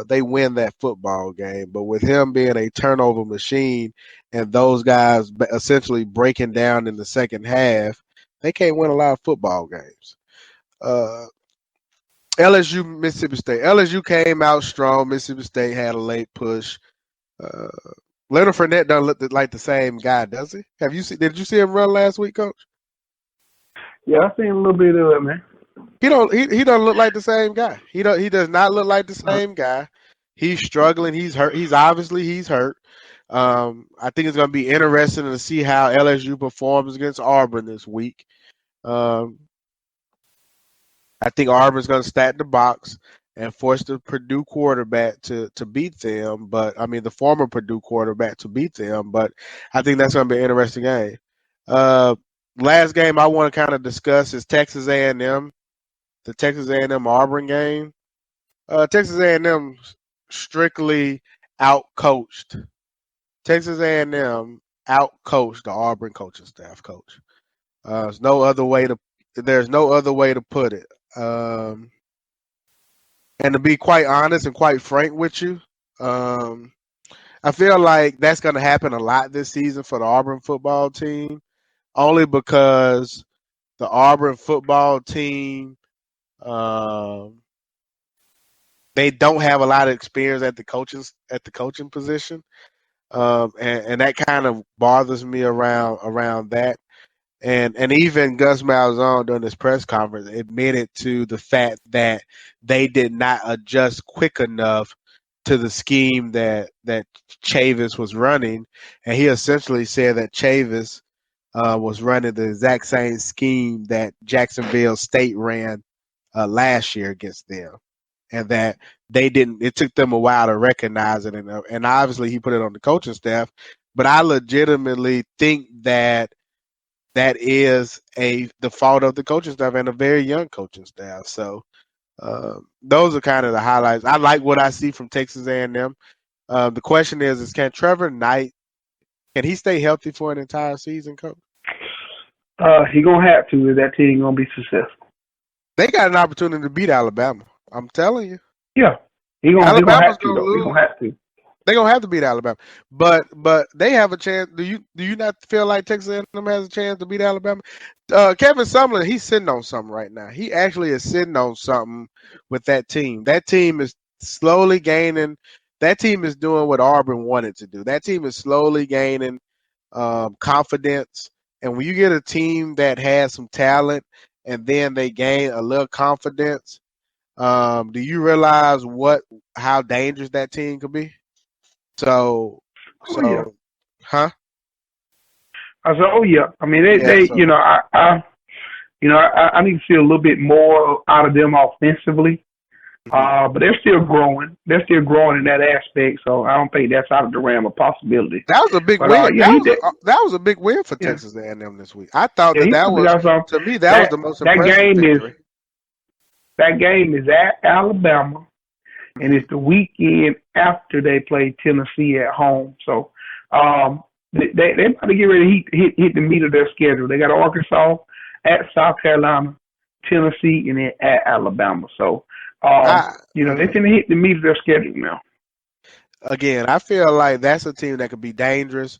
they win that football game. But with him being a turnover machine and those guys essentially breaking down in the second half, They can't win a lot of football games. LSU, Mississippi State. LSU came out strong. Mississippi State had a late push. Uh, Leonard Fournette doesn't look like the same guy, does he? Did you see him run last week, Coach? Yeah, I seen a little bit of it, man. He doesn't look like the same guy. He does not look like the same guy. He's struggling. He's hurt. He's hurt. I think it's going to be interesting to see how LSU performs against Auburn this week. I think Auburn's going to stack the box and force the Purdue quarterback to beat them. But I mean, the former Purdue quarterback to beat them. But I think that's going to be an interesting game. Last game I want to kind of discuss is Texas A&M, the Texas A&M Auburn game. Texas A&M strictly outcoached. Texas A&M outcoached the Auburn coaching staff. Coach, there's no other way to put it. And to be quite honest and quite frank with you, I feel like that's going to happen a lot this season for the Auburn football team, only because the Auburn football team, they don't have a lot of experience at the coaching position, and that kind of bothers me around that. And even Gus Malzahn during this press conference admitted to the fact that they did not adjust quick enough to the scheme that Chavis was running, and he essentially said that Chavis was running the exact same scheme that Jacksonville State ran last year against them, and that they didn't. It took them a while to recognize it, and obviously he put it on the coaching staff. But I legitimately think that is the fault of the coaching staff and a very young coaching staff. So those are kind of the highlights. I like what I see from Texas A&M. The question is can Trevor Knight, can he stay healthy for an entire season, Coach? He gonna have to if that team gonna be successful. They got an opportunity to beat Alabama. I'm telling you. Yeah, he gonna have to. He gonna have to. They're gonna have to beat Alabama, but they have a chance. Do you not feel like Texas A&M has a chance to beat Alabama? Kevin Sumlin, he's sitting on something right now. He actually is sitting on something with that team. That team is slowly gaining. That team is doing what Auburn wanted to do. That team is slowly gaining confidence. And when you get a team that has some talent and then they gain a little confidence, do you realize how dangerous that team could be? So, yeah. Huh? I said, oh yeah. I mean, I need to see a little bit more out of them offensively. But they're still growing. They're still growing in that aspect. So I don't think that's out of the realm of possibility. That was a big win. That was a big win for Texas A&M this week. I thought that was to me was the most impressive victory. That game is at Alabama. And it's the weekend after they play Tennessee at home. So they about to get ready to hit the meat of their schedule. They got Arkansas, at South Carolina, Tennessee, and then at Alabama. So, they're going to hit the meat of their schedule now. Again, I feel like that's a team that could be dangerous.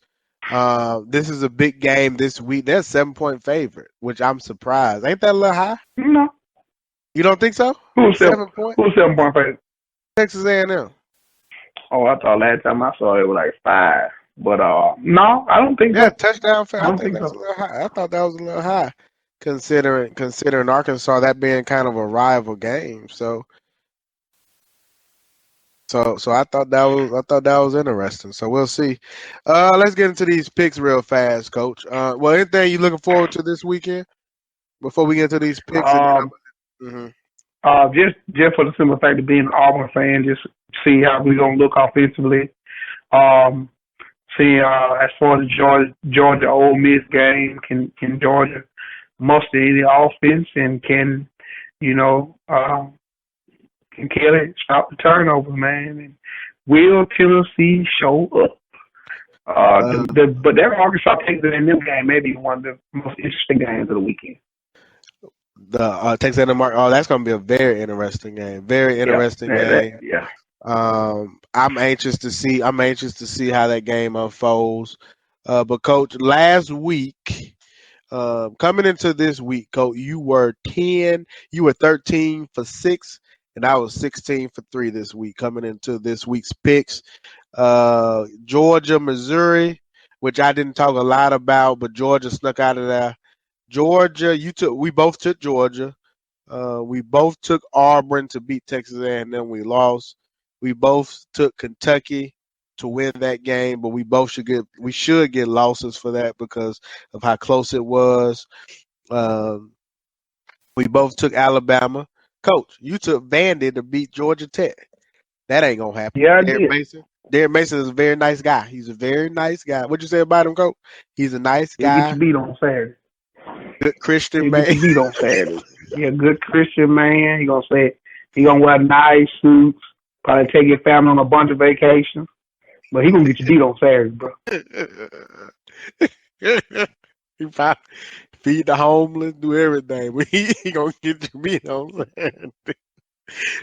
This is a big game this week. They're a 7-point favorite, which I'm surprised. Ain't that a little high? No. You don't think so? Who's 7-point favorite? Texas A&M. Oh, I thought last time I saw it was like 5. But no, I don't think so. Yeah, touchdown favorite. I think that's so. A little high. I thought that was a little high, considering Arkansas, that being kind of a rival game. So I thought that was interesting. So we'll see. Let's get into these picks real fast, Coach. Anything you looking forward to this weekend before we get to these picks? Just for the simple fact of being an Auburn fan, just see how we're gonna look offensively. See as far as the Georgia Ole Miss game, can Georgia muster any offense and can Kelly stop the turnovers, man? And will Tennessee show up? But that Arkansas Texas A&M game may be one of the most interesting games of the weekend. The Texas A&M, that's going to be a very interesting game. Very interesting game. Yeah. I'm anxious to see how that game unfolds. But Coach, last week Coming into this week, Coach, you were 13 for 6, and I was 16 for 3 this week. Coming into this week's picks, Georgia, Missouri, which I didn't talk a lot about, but Georgia snuck out of there. Georgia, we both took Georgia. We both took Auburn to beat Texas A&M. We lost. We both took Kentucky to win that game, but we should get losses for that because of how close it was. We both took Alabama. Coach, you took Vandy to beat Georgia Tech. That ain't gonna happen. Yeah, I did. Derek Mason is a very nice guy. He's a very nice guy. What'd you say about him, Coach? He's a nice He'll get guy. you beat on Saturday. Good Christian He'll man. get you beat on Saturday. Yeah, good Christian man. He gonna wear nice suits. Probably take your family on a bunch of vacations. But he gonna get you beat on Saturday, bro. He probably feed the homeless, do everything, but he gonna get you beat on Saturday.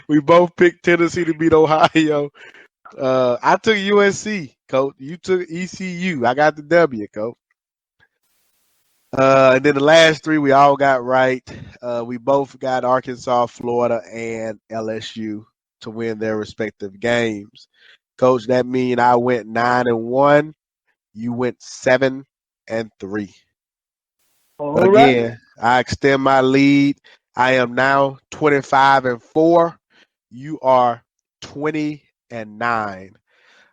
We both picked Tennessee to beat Ohio. I took USC, Coach. You took ECU. I got the W, Coach. And then the last 3 we all got right. We both got Arkansas, Florida, and LSU to win their respective games. Coach, that means I went 9-1. You went 7-3. All Again, right. I extend my lead. I am now 25-4. You are 20-9.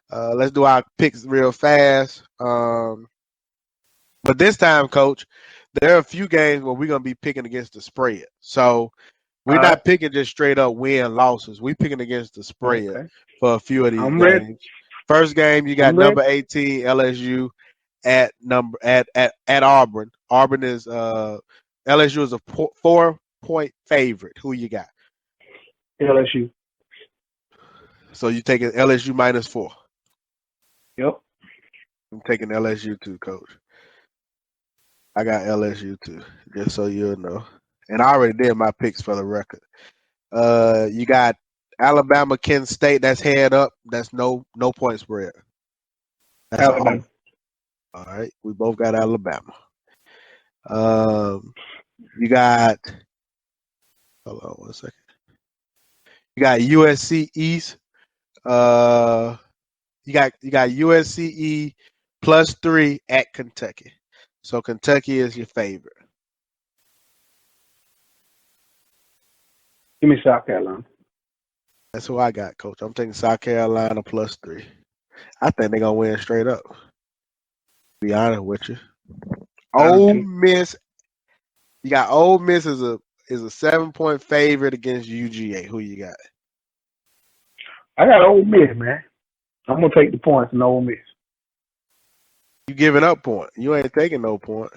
Let's do our picks real fast. But this time, Coach, there are a few games where we're going to be picking against the spread. So we're not picking just straight up win losses. We're picking against the spread for a few of these games. Ready. First game, you got number 18 LSU at Auburn. Auburn is LSU is a 4-point favorite. Who you got? LSU. So you taking LSU -4. Yep. I'm taking LSU too, Coach. I got LSU too, just so you know. And I already did my picks for the record. You got Alabama, Kent State. That's head up. That's no point spread. That's Alabama. All right, we both got Alabama. You got. Hold on 1 second. You got USC East. You got USC +3 at Kentucky. So Kentucky is your favorite. Give me South Carolina. That's who I got, Coach. I'm taking South Carolina +3. I think they're gonna win straight up. To be honest with you. Ole Miss. You got Ole Miss is a 7-point favorite against UGA. Who you got? I got Ole Miss, man. I'm gonna take the points in Ole Miss. You giving up point. You ain't taking no point.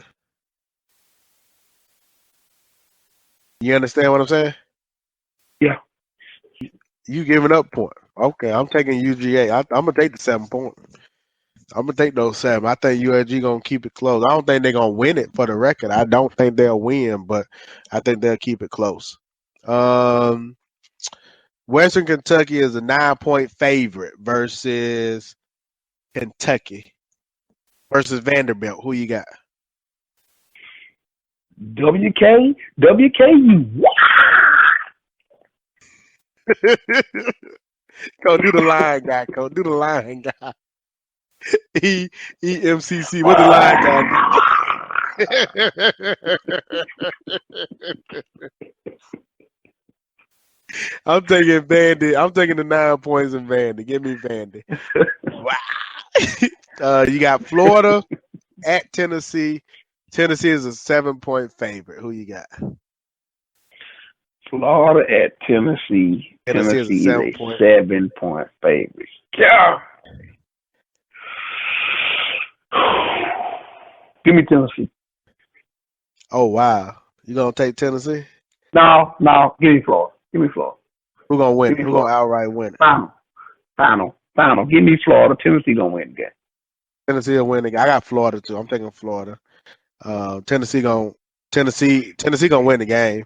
You understand what I'm saying? Yeah. You giving up point. Okay, I'm taking UGA. I'm gonna take the 7 point. I'm gonna take those 7. I think USG gonna keep it close. I don't think they're gonna win it for the record. I don't think they'll win, but I think they'll keep it close. Western Kentucky is a 9-point favorite versus Kentucky versus Vanderbilt. Who you got? WKU. Go do the line guy. Go do the line guy. EMCC. What the line guy? I'm taking Vandy. I'm taking the 9 points in Vandy. Give me Vandy. Wow. You got Florida at Tennessee. Tennessee is a 7-point favorite. Who you got? Florida at Tennessee. Tennessee is a 7-point favorite. Yeah. Give me Tennessee. Oh, wow. You going to take Tennessee? No. Give me Florida. Who going to win? Who going to outright win it? Final. Give me Florida. Tennessee going to win the game. Tennessee will win the game. I got Florida, too. I'm taking Florida. Tennessee going to win the game.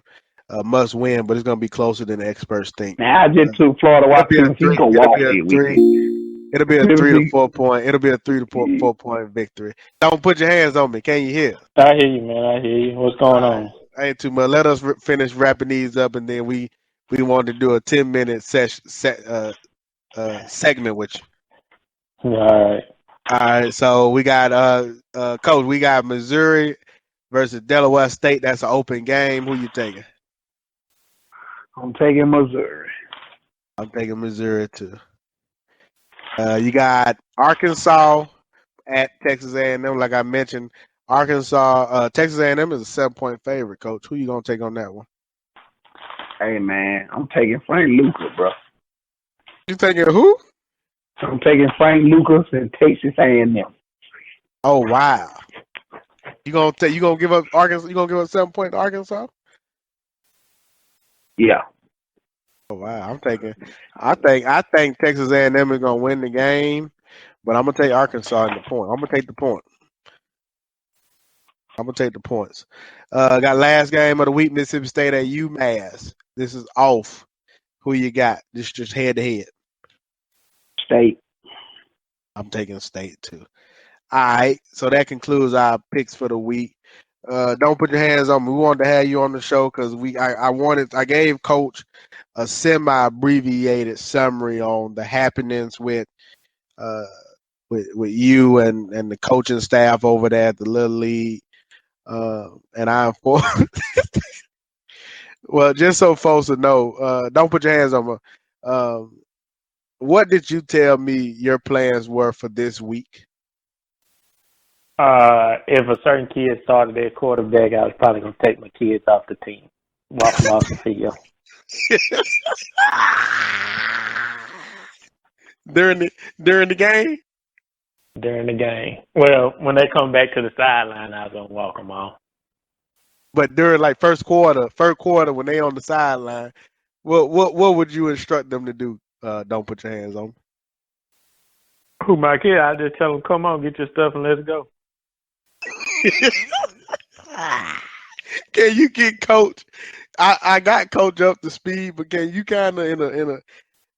Must win, but it's going to be closer than the experts think. Now, I just took Florida. Watch Tennessee going to walk it. It'll be a 3 to 4 point. It'll be a 3 to 4 point victory. Don't put your hands on me. Can you hear? I hear you, man. I hear you. What's going on? Ain't too much. Let us finish wrapping these up, and then we want to do a 10-minute segment with you. All right. All right. So we got Coach. We got Missouri versus Delaware State. That's an open game. Who you taking? I'm taking Missouri. I'm taking Missouri too. You got Arkansas at Texas A&M. Like I mentioned, Arkansas, Texas A&M is a 7-point favorite. Coach, who you gonna take on that one? Hey man, I'm taking Frank Lucas, bro. You taking who? I'm taking Frank Lucas and Texas A&M. Oh wow! You gonna give up Arkansas? You gonna give up 7 points to Arkansas? Yeah. Oh wow! I think Texas A&M is gonna win the game, but I'm gonna take Arkansas in the point. I'm gonna take the point. I'm gonna take the points. Got last game of the week, Mississippi State at UMass. This is off. Who you got? This just head to head. State. I'm taking State too. All right, so that concludes our picks for the week. Don't put your hands on me. We wanted to have you on the show because I gave Coach a semi-abbreviated summary on the happenings with you and the coaching staff over there at the Little League. And I informed. Well, just so folks will know, don't put your hands on me. What did you tell me your plans were for this week? If a certain kid started their quarterback, I was probably gonna take my kids off the team, walk them off the field. During the game? During the game. Well, when they come back to the sideline, I was gonna walk them off. But during like first quarter when they on the sideline, what would you instruct them to do? Don't put your hands on them. Who my kid? I just tell them, come on, get your stuff and let's go. Can you get Coach? I got Coach up to speed, but can you kind of in a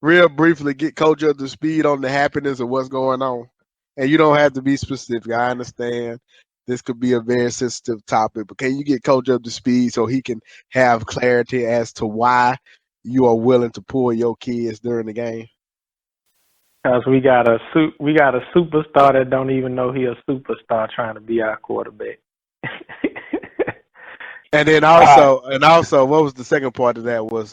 real briefly get Coach up to speed on the happenings of what's going on? And you don't have to be specific. I understand this could be a very sensitive topic, but can you get Coach up to speed so he can have clarity as to why you are willing to pull your kids during the game? Because we got a superstar that don't even know he a superstar trying to be our quarterback. And then also, what was the second part of that was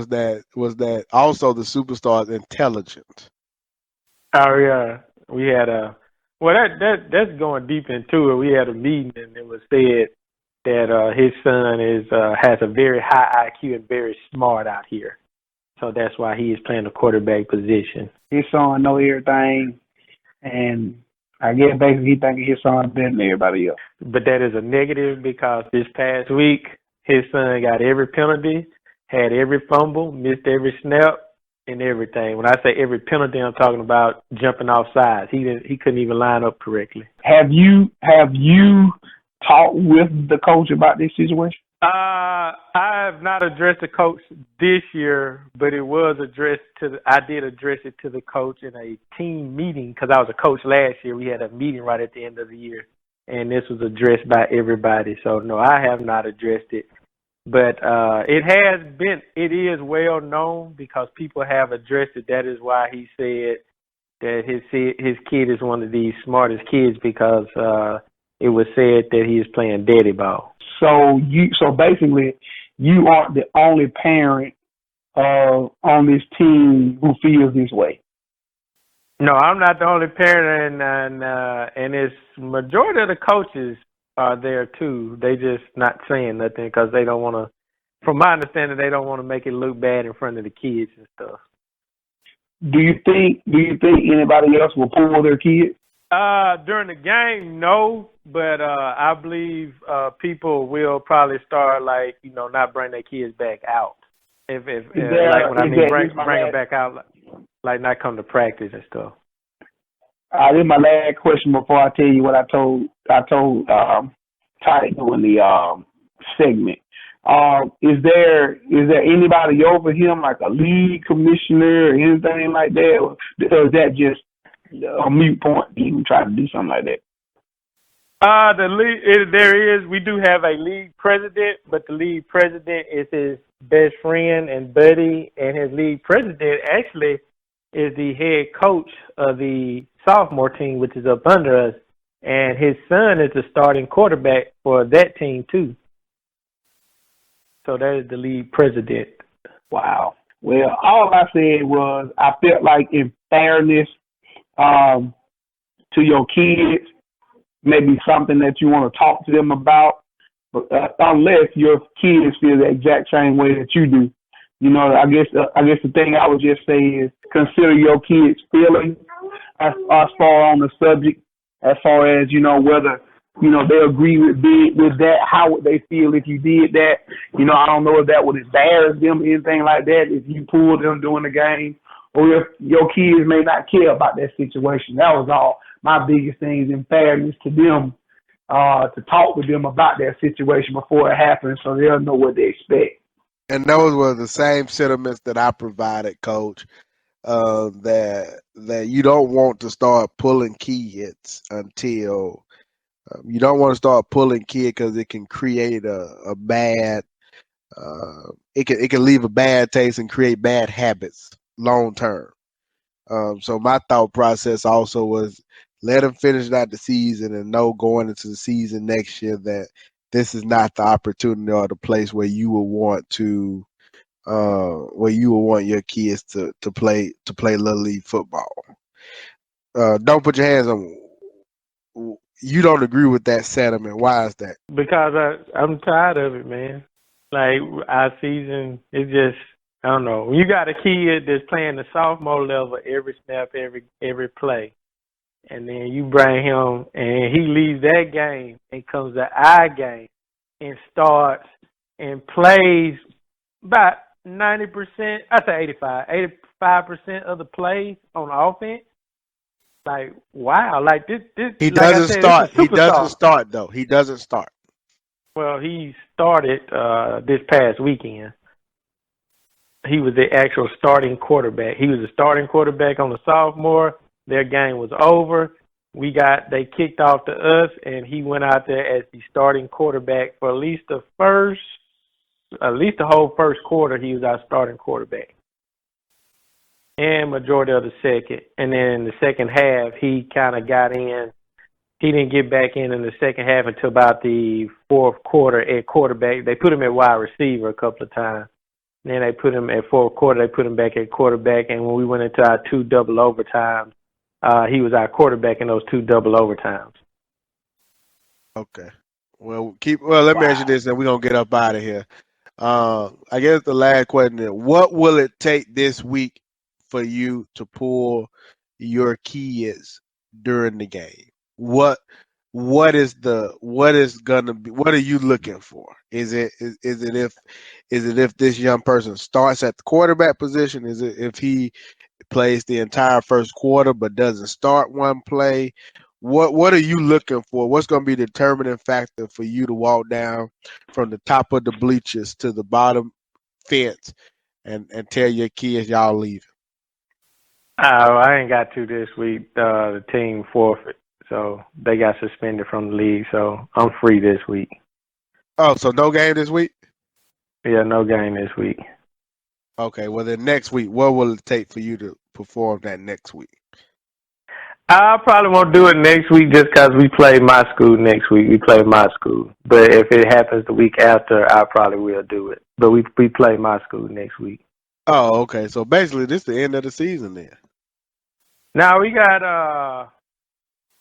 that also the superstar is intelligent. Oh yeah, we had that's going deep into it. We had a meeting and it was said that his son has a very high IQ and very smart out here. So that's why he is playing the quarterback position. His son know everything, and I guess basically he thinking his son better than everybody else. But that is a negative because this past week his son got every penalty, had every fumble, missed every snap, and everything. When I say every penalty, I'm talking about jumping off sides. He couldn't even line up correctly. Have you talked with the coach about this situation? I have not addressed the coach this year, but it was addressed I did address it to the coach in a team meeting because I was a coach last year. We had a meeting right at the end of the year, and this was addressed by everybody. So no, I have not addressed it, but it is well known because people have addressed it. That is why he said that his kid is one of the smartest kids because it was said that he is playing daddy ball. So basically, you aren't the only parent on this team who feels this way. No, I'm not the only parent, and it's majority of the coaches are there too. They just not saying nothing because they don't want to. From my understanding, they don't want to make it look bad in front of the kids and stuff. Do you think anybody else will pull their kids? During the game, no, but I believe people will probably start not bring their kids back out. If bring them back out, like not come to practice and stuff. This is my last question before I tell you what I told Ty during the segment. Is there anybody over him, like a league commissioner or anything like that, or is that just a mute point to even try to do something like that? The league, we do have a league president, but the league president is his best friend and buddy, and his league president actually is the head coach of the sophomore team, which is up under us, and his son is the starting quarterback for that team too. So that is the league president. Wow. Well, all I said was I felt like in fairness to your kids, maybe something that you want to talk to them about, but unless your kids feel the exact same way that you do. You know, I guess the thing I would just say is consider your kids' feelings as far on the subject, as far as, you know, whether, you know, they agree with that. How would they feel if you did that? You know, I don't know if that would embarrass them or anything like that if you pulled them during the game, or if your kids may not care about that situation. That was all. My biggest thing is in fairness to them, to talk with them about that situation before it happens so they'll know what they expect. And those were the same sentiments that I provided, Coach. That you don't want to start pulling kids until you don't want to start pulling kids because it can create a bad. It can leave a bad taste and create bad habits long term. So my thought process also was let them finish out the season and know going into the season next year that this is not the opportunity or the place where you will want to your kids to play little league football. Don't put your hands on. You don't agree with that sentiment. Why is that? Because I'm tired of it, man. Like, our season is just, I don't know. When you got a kid that's playing the sophomore level every snap, every play, and then you bring him and he leaves that game and comes to our game and starts and plays about 90%, I say 85% of the plays on offense. Like, wow. Like, this He like I doesn't said, start. He doesn't start, though. He doesn't start. Well, he started this past weekend. He was the actual starting quarterback. He was the starting quarterback on the sophomore. Their game was over. They kicked off to us, and he went out there as the starting quarterback for at least the whole first quarter. He was our starting quarterback, and majority of the second. And then in the second half, he kind of got in. He didn't get back in the second half until about the fourth quarter at quarterback. They put him at wide receiver a couple of times. Then they put him at fourth quarter. They put him back at quarterback. And when we went into our 2 double overtimes, he was our quarterback in those 2 double overtimes. Okay. Well, let me ask you this, and we're going to get up out of here. I guess the last question is, what will it take this week for you to pull your kids during the game? What is gonna be? What are you looking for? Is it if this young person starts at the quarterback position? Is it if he plays the entire first quarter but doesn't start one play? What are you looking for? What's going to be the determining factor for you to walk down from the top of the bleachers to the bottom fence and tell your kids y'all leaving? I ain't got to this week. The team forfeit, so they got suspended from the league. So I'm free this week. Oh, so no game this week? Yeah, no game this week. Okay, well then next week, what will it take for you to perform that next week? I probably won't do it next week just because we play my school next week. We play my school. But if it happens the week after, I probably will do it. But we play my school next week. Oh, okay. So basically, this is the end of the season then. Now, we got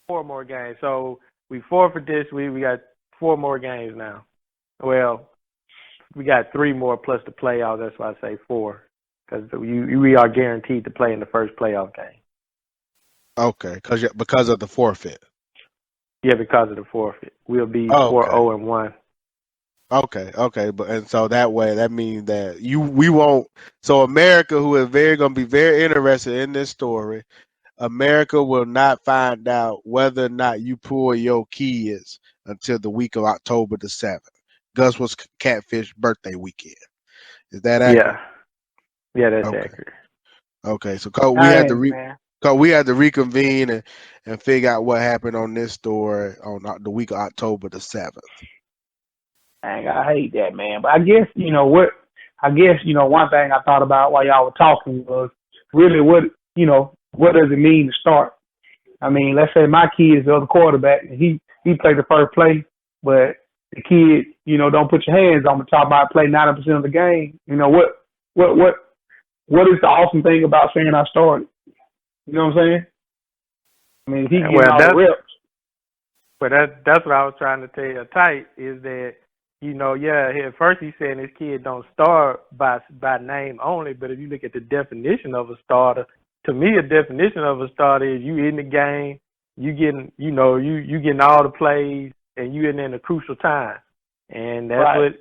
4 more games. So we forfeit this week. We got 4 more games now. Well, we got 3 more plus the playoff. That's why I say 4. Because we are guaranteed to play in the first playoff game. Okay, because of the forfeit. Yeah, because of the forfeit. We'll be 4-0-1. Okay, but so that means that we won't. So America, who is going to be very interested in this story, America will not find out whether or not you pull your kids until the week of October the 7th. Gus was catfish birthday weekend. Is that accurate? Yeah, that's Okay. accurate. Okay, so Coach, we had to Man. reconvene and figure out what happened on this story on the week of October the 7th. Dang, I hate that, man. But I guess, one thing I thought about while y'all were talking was really what does it mean to start? I mean, let's say my kid is the other quarterback and he played the first play, but the kid, don't put your hands on the top about play 90% of the game. What is the awesome thing about saying I started? You know what I'm saying? I mean, if he can get all the reps. But that's what I was trying to tell you, tight, is that, at first he's saying his kid don't start by name only, but if you look at the definition of a starter, to me a definition of a starter is you in the game, you getting, you getting all the plays, and you in the crucial time. And that's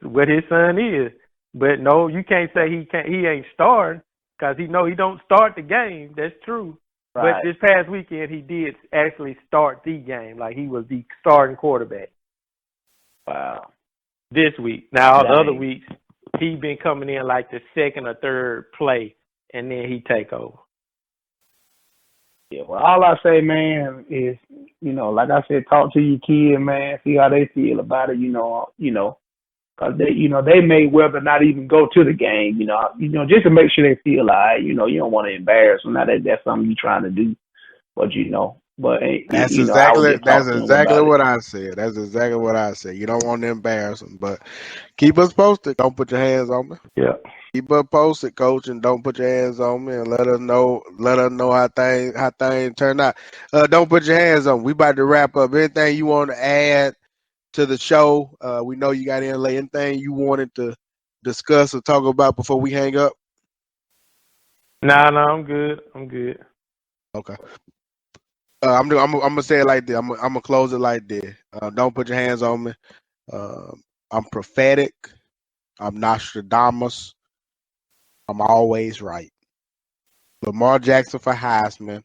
what his son is. But no, you can't say he ain't starting because he don't start the game. That's true. Right. But this past weekend he did actually start the game. Like he was the starting quarterback. Wow. This week. Now all the other weeks he been coming in like the second or third play and then he take over. Yeah, well all I say, man, is, like I said, talk to your kid, man, see how they feel about it, because they may whether not even go to the game, just to make sure they feel all right. You don't want to embarrass them. Now that's something you're trying to do, but that's exactly what I said. That's exactly what I said. You don't want to embarrass them, but keep us posted. Don't put your hands on me. Yeah. Keep us posted, Coach, and don't put your hands on me, and let us know how things turn out. Don't put your hands on me. We about to wrap up. Anything you want to add to the show? We know you got anything you wanted to discuss or talk about before we hang up? No, I'm good. Okay. I'm gonna say it like this. I'm gonna close it like this. Don't put your hands on me. I'm prophetic. I'm Nostradamus. I'm always right. Lamar Jackson for Heisman.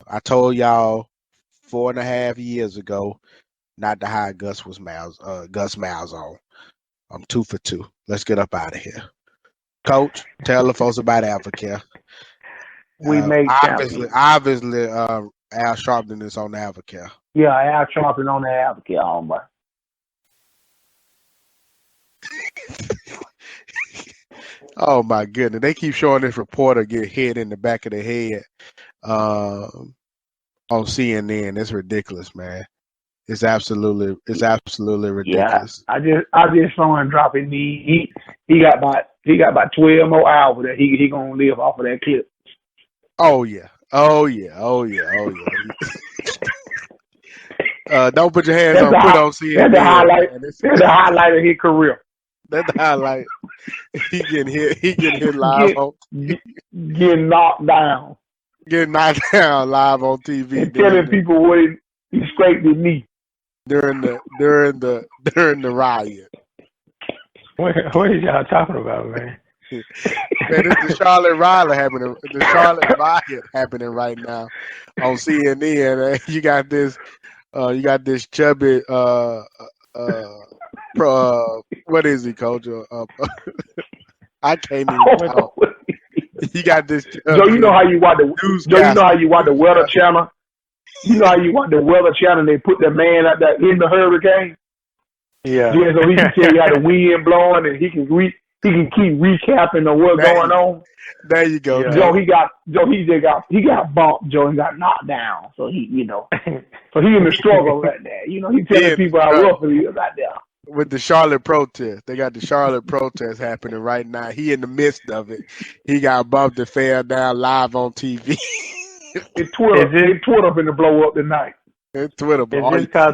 I told y'all 4.5 years ago not to hire Gus Malzahn. I'm 2 for 2. Let's get up out of here. Coach, tell the folks about AdvoCare. We made obviously Al Sharpton is on the AdvoCare. Yeah, Al Sharpton on the AdvoCare, homeboy. Oh my goodness! They keep showing this reporter get hit in the back of the head on CNN. It's ridiculous, man. It's absolutely ridiculous. Yeah, I just saw him dropping knee. He got about 12 more hours that he gonna live off of that clip. Oh yeah. Don't put your hands on. Put on CNN. That's the highlight. That's the highlight of his career. That's the highlight. He getting hit live on. Getting knocked down. Getting knocked down live on TV. And telling people what he scraped his knee during the riot. What is y'all talking about, man? Man, it's the Charlotte riot happening. The Charlotte riot happening right now on CNN. You got this chubby what is he, Coach? I can't even talk. You got this. Joe, you know how you watch the Joe, you know how you watch the Weather Channel. You know how you watch the Weather Channel and they put the man out there in the hurricane. Yeah. Yeah, so he can tell you how the wind blowing and he can keep recapping on what's going on. There you go. Yeah. Joe, he got bumped, Joe, and got knocked down. So he in the struggle right there. He telling people how rough it is out there. With the Charlotte protest. They got the Charlotte protest happening right now. He in the midst of it. He got bumped and fell down live on TV. His Twitter finna blow up tonight. It's Twitter.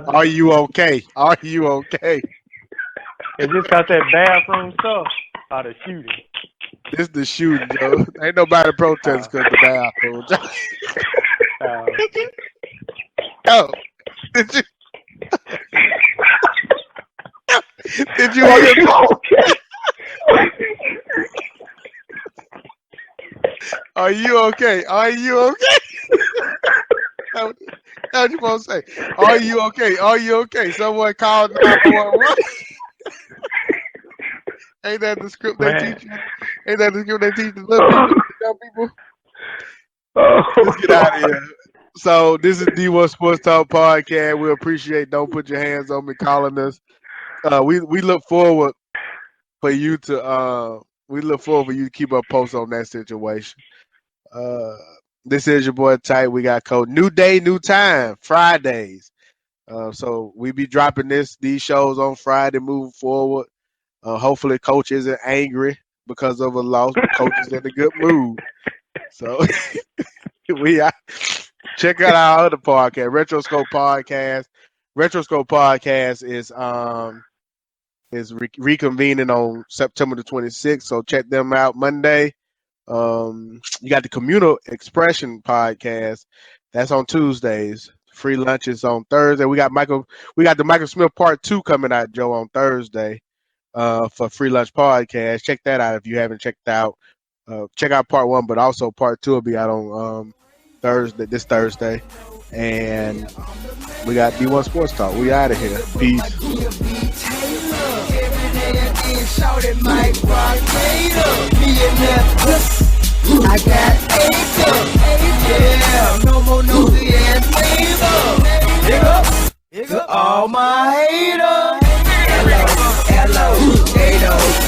Are you okay? Are you okay? Is this because that bathroom stuff or the shooting? This the shooting, Joe. Ain't nobody protesting because the bathroom. Oh, did you hear me? Are you okay? Are you okay? How'd you supposed to say? Are you okay? Are you okay? Someone called 911. Ain't that the script Man. they teach you? Ain't that the script they teach the little people, the young people? Oh, Let's get out of here. So this is D1 Sports Talk podcast. We appreciate Don't Put Your Hands on Me calling us. We look forward for you to keep up post on that situation. This is your boy Tight. We got Coach. New day, new time. Fridays. So we be dropping these shows on Friday moving forward. Hopefully Coach isn't angry because of a loss, but Coach is in a good mood. So we check out our other podcast, Retroscope Podcast. Retroscope Podcast is reconvening on September the 26th. So check them out Monday. You got the Communal Expression Podcast. That's on Tuesdays. Free lunches on Thursday. We got the Michael Smith Part 2 coming out, Joe, on Thursday for Free Lunch Podcast. Check that out if you haven't checked out. Check out Part 1, but also Part 2 will be out on this Thursday. And we got D1 Sports Talk. We out of here. Peace. I got yeah, no more nosy ass neighbor. Nigga, all my haters. Hello, Gato.